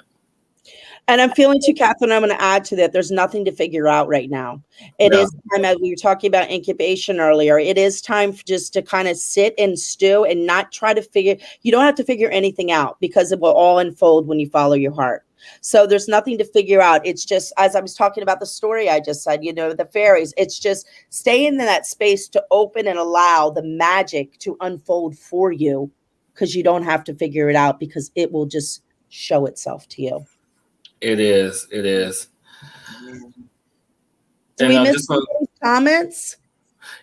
And I'm feeling too, Catherine, I'm going to add to that. There's nothing to figure out right now. It is time, as we were talking about incubation earlier, it is time for just to kind of sit and stew and not try to figure, you don't have to figure anything out because it will all unfold when you follow your heart. So there's nothing to figure out. It's just, as I was talking about the story I just said, the fairies, it's just staying in that space to open and allow the magic to unfold for you, because you don't have to figure it out, because it will just show itself to you.
It is. It is.
Do we miss anybody's comments?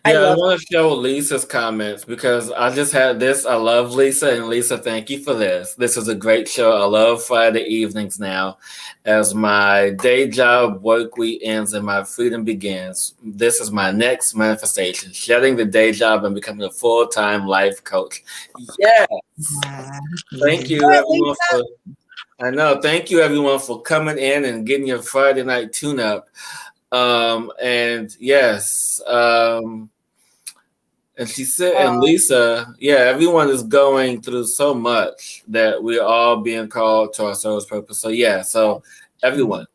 Yeah, I want to show Lisa's comments because I just had this. I love Lisa, and Lisa, thank you for this. This is a great show. I love Friday evenings now. As my day job work week ends and my freedom begins, this is my next manifestation, shedding the day job and becoming a full-time life coach. Yes. Thank you, everyone, for... I know. Thank you, everyone, for coming in and getting your Friday night tune-up. And yes, and she said, and Lisa, yeah, everyone is going through so much that we're all being called to our soul's purpose. So yeah, so everyone,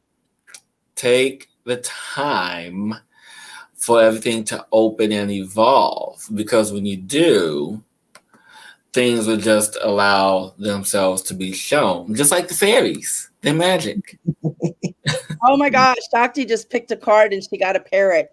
take the time for everything to open and evolve, because when you do, things will just allow themselves to be shown, just like the fairies. They're magic.
Oh my gosh, Shakti just picked a card and she got a parrot.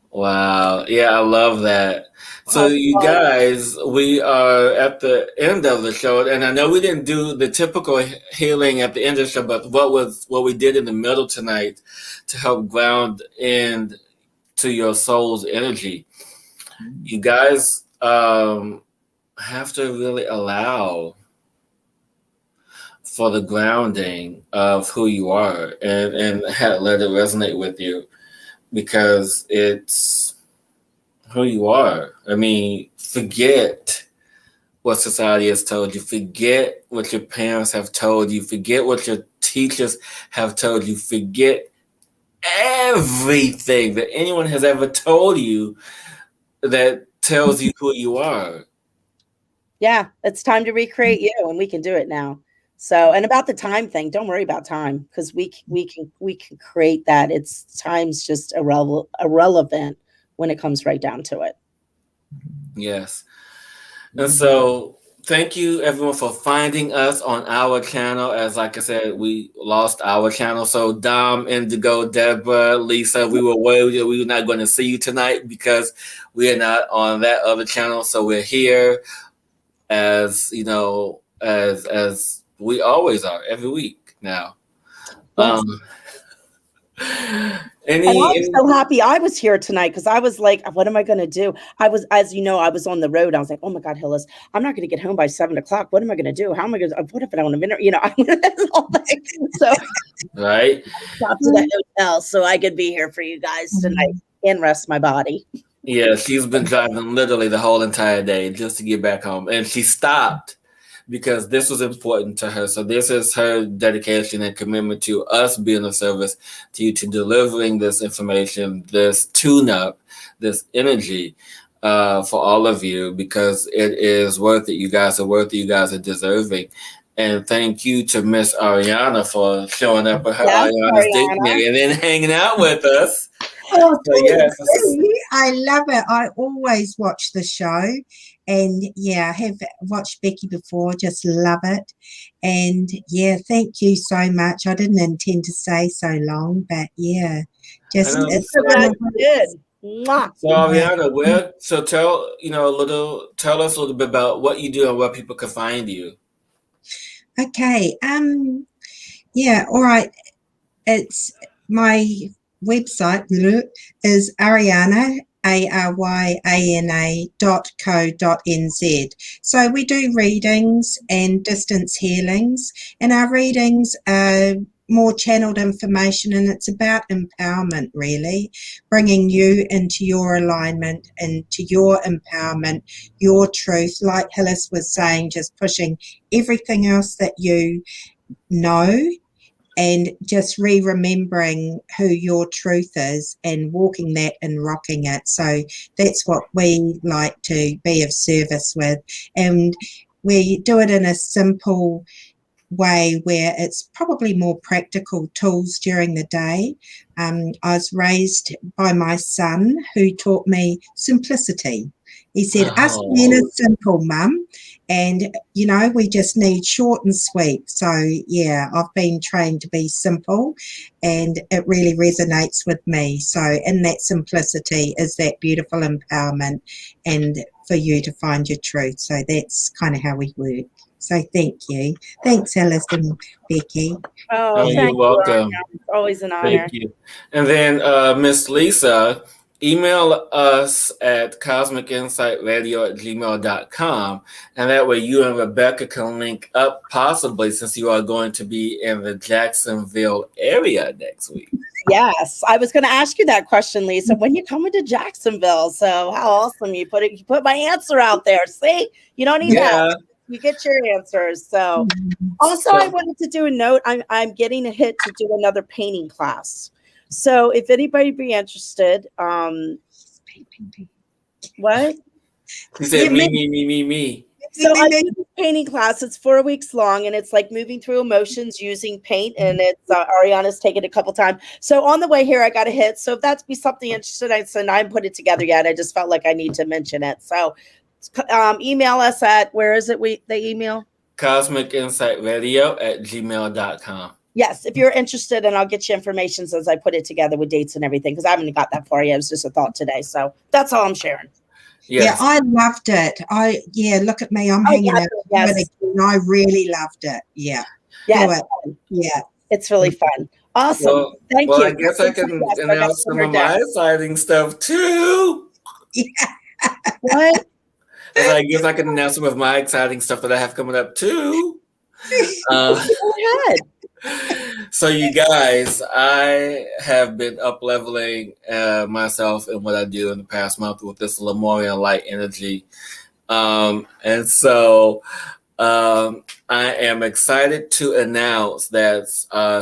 Wow. Yeah, I love that. So you guys, we are at the end of the show, and I know we didn't do the typical healing at the end of the show, but what we did in the middle tonight to help ground in to your soul's energy. You guys have to really allow for the grounding of who you are and let it resonate with you, because it's who you are. I mean, forget what society has told you. Forget what your parents have told you. Forget what your teachers have told you. Forget everything that anyone has ever told you that tells you who you are.
Yeah, it's time to recreate you, and we can do it now. So, and about the time thing, don't worry about time, because we can create that. It's time's just irrelevant when it comes right down to it.
Yes. And so thank you everyone for finding us on our channel. As like I said, we lost our channel. So Dom, Indigo, Deborah, Lisa, we were not going to see you tonight because we are not on that other channel. So we're here as as we always are every week now.
Yes. And I'm so happy I was here tonight, because I was like, what am I going to do? I was, as you know, I was on the road. I was like, oh my God, Hillis, I'm not going to get home by 7 o'clock. What am I going to do? How am I going to, what if I don't have internet? So
right.
Got to the hotel so I could be here for you guys tonight and rest my body.
Yeah, she's been driving literally the whole entire day just to get back home. And she stopped because this was important to her. So this is her dedication and commitment to us being of service to you, to delivering this information, this tune-up, this energy for all of you, because it is worth it. You guys are worth it. You guys are deserving. And thank you to Miss Ariana for showing up at her Ariana's Dictionary and then hanging out with us.
Oh, so, yes. I love it. I always watch the show, and yeah, I have watched Becky before. Just love it, and yeah, thank you so much. I didn't intend to stay so long, but yeah, just it's
so glad you did.
So Ariana, tell us a little bit about what you do and where people can find you.
Okay. Yeah. All right. It's my website is Ariana, ARYANA.co.nz. So we do readings and distance healings, and our readings are more channeled information, and it's about empowerment, really, bringing you into your alignment, into your empowerment, your truth, like Hillis was saying, just pushing everything else that you know and just remembering who your truth is and walking that and rocking it. So that's what we like to be of service with. And we do it in a simple way where it's probably more practical tools during the day. I was raised by my son, who taught me simplicity. He said, us men are simple, Mum, and, we just need short and sweet. So, yeah, I've been trained to be simple, and it really resonates with me. So in that simplicity is that beautiful empowerment and for you to find your truth. So that's kind of how we work. So thank you. Thanks, Alice and Becky.
Oh,
you're welcome.
It's always an honor.
Thank you. And then Miss Lisa, email us at cosmicinsightradio@gmail.com. And that way you and Rebecca can link up, possibly, since you are going to be in the Jacksonville area next week.
Yes, I was going to ask you that question, Lisa. When you coming to Jacksonville? So how awesome you put my answer out there. See, you don't need that. You get your answers. So also, I wanted to do a note. I'm getting a hit to do another painting class. So if anybody be interested, what?
You said me.
So I do this painting class. It's 4 weeks long, and it's like moving through emotions using paint. And it's Ariana's taken it a couple times. So on the way here, I got a hit. So if that's be something interested, I haven't put it together yet. I just felt like I need to mention it. So email us at, where is it? The email?
cosmicinsightradio@gmail.com.
Yes, if you're interested, and I'll get you information as I put it together with dates and everything, because I haven't got that far yet. It was just a thought today. So that's all I'm sharing.
Yes. Yeah, I loved it. Look at me. I'm hanging out. Yes. I really loved it. Yeah.
Yes.
Yeah.
It's really fun. Awesome. Thank you.
I guess I can announce some of my exciting stuff too.
Yeah.
What?
I guess I can announce some of my exciting stuff that I have coming up too.
Go ahead.
So you guys, I have been up-leveling myself in what I do in the past month with this Lemurian light energy. And so I am excited to announce that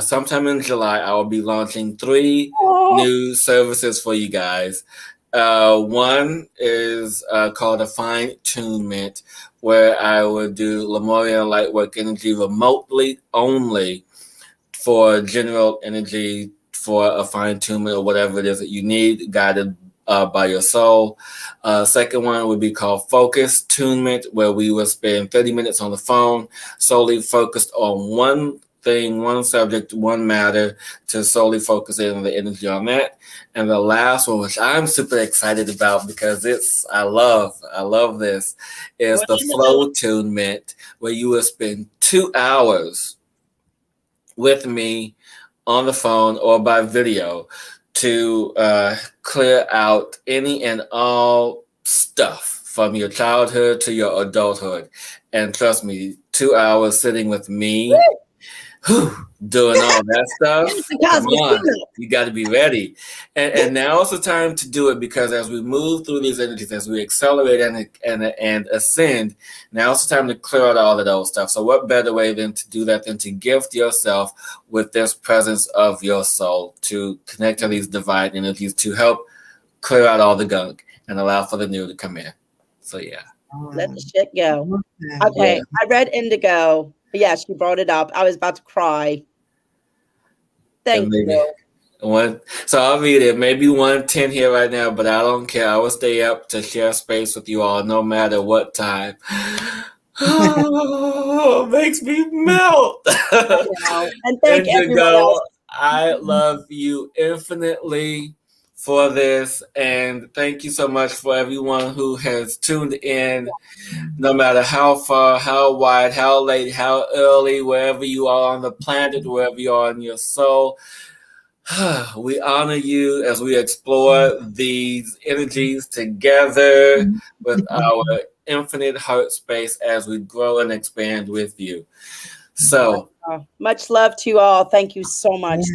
sometime in July, I will be launching 3 new services for you guys. One is called a fine-tunement, where I will do Lemurian light work energy remotely only for general energy, for a fine-tunement or whatever it is that you need, guided by your soul. Second one would be called focus tunement, where we will spend 30 minutes on the phone, solely focused on one thing, one subject, one matter, to solely focus in on the energy on that. And the last one, which I'm super excited about because I love this, is the flow tunement, where you will spend 2 hours with me on the phone or by video to clear out any and all stuff from your childhood to your adulthood. And trust me, 2 hours sitting with me, doing all that stuff. Come on, you got to be ready. And now's the time to do it, because as we move through these energies, as we accelerate and ascend, now's the time to clear out all of those stuff. So what better way than to do that than to gift yourself with this presence of your soul, to connect to these divine energies, to help clear out all the gunk and allow for the new to come in. So yeah.
Let the shit go. Okay, yeah. I read Indigo. Yes, you brought it up. I was about to cry. Thank you.
So I'll read it. Maybe 1:10 here right now, but I don't care. I will stay up to share space with you all, no matter what time. Oh, makes me melt.
And thank everyone else.
I love you infinitely for this, and thank you so much for everyone who has tuned in, no matter how far, how wide, how late, how early, wherever you are on the planet, wherever you are in your soul. We honor you as we explore these energies together with our infinite heart space as we grow and expand with you. So
much love to you all. Thank you so much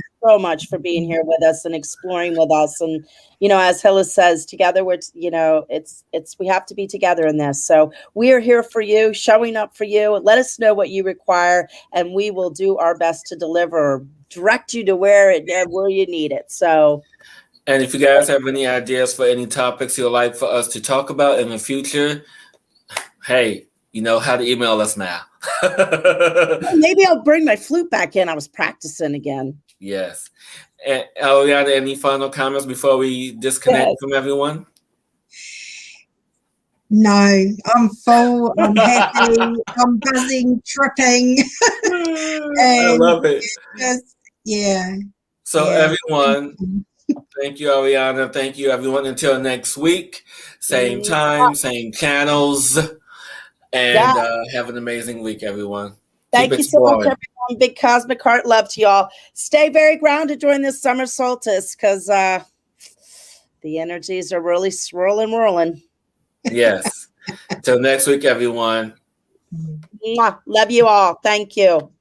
for being here with us and exploring with us. And, as Hillis says, together we have to be together in this. So we are here for you, showing up for you. Let us know what you require, and we will do our best to deliver, direct you to where you need it. So,
and if you guys have any ideas for any topics you'd like for us to talk about in the future, hey, you know how to email us now.
Maybe I'll bring my flute back in. I was practicing again.
Yes. And Ariana, any final comments before we disconnect from everyone?
No, I'm full. I'm happy. I'm buzzing, tripping.
I love it.
Just, yeah.
So everyone, thank you, Ariana. Thank you, everyone. Until next week, same time, same channels, and have an amazing week, everyone.
Thank you so much, everyone. Big cosmic heart love to y'all. Stay very grounded during this summer solstice because the energies are really swirling.
Yes. Till next week, everyone.
Mwah. Love you all. Thank you.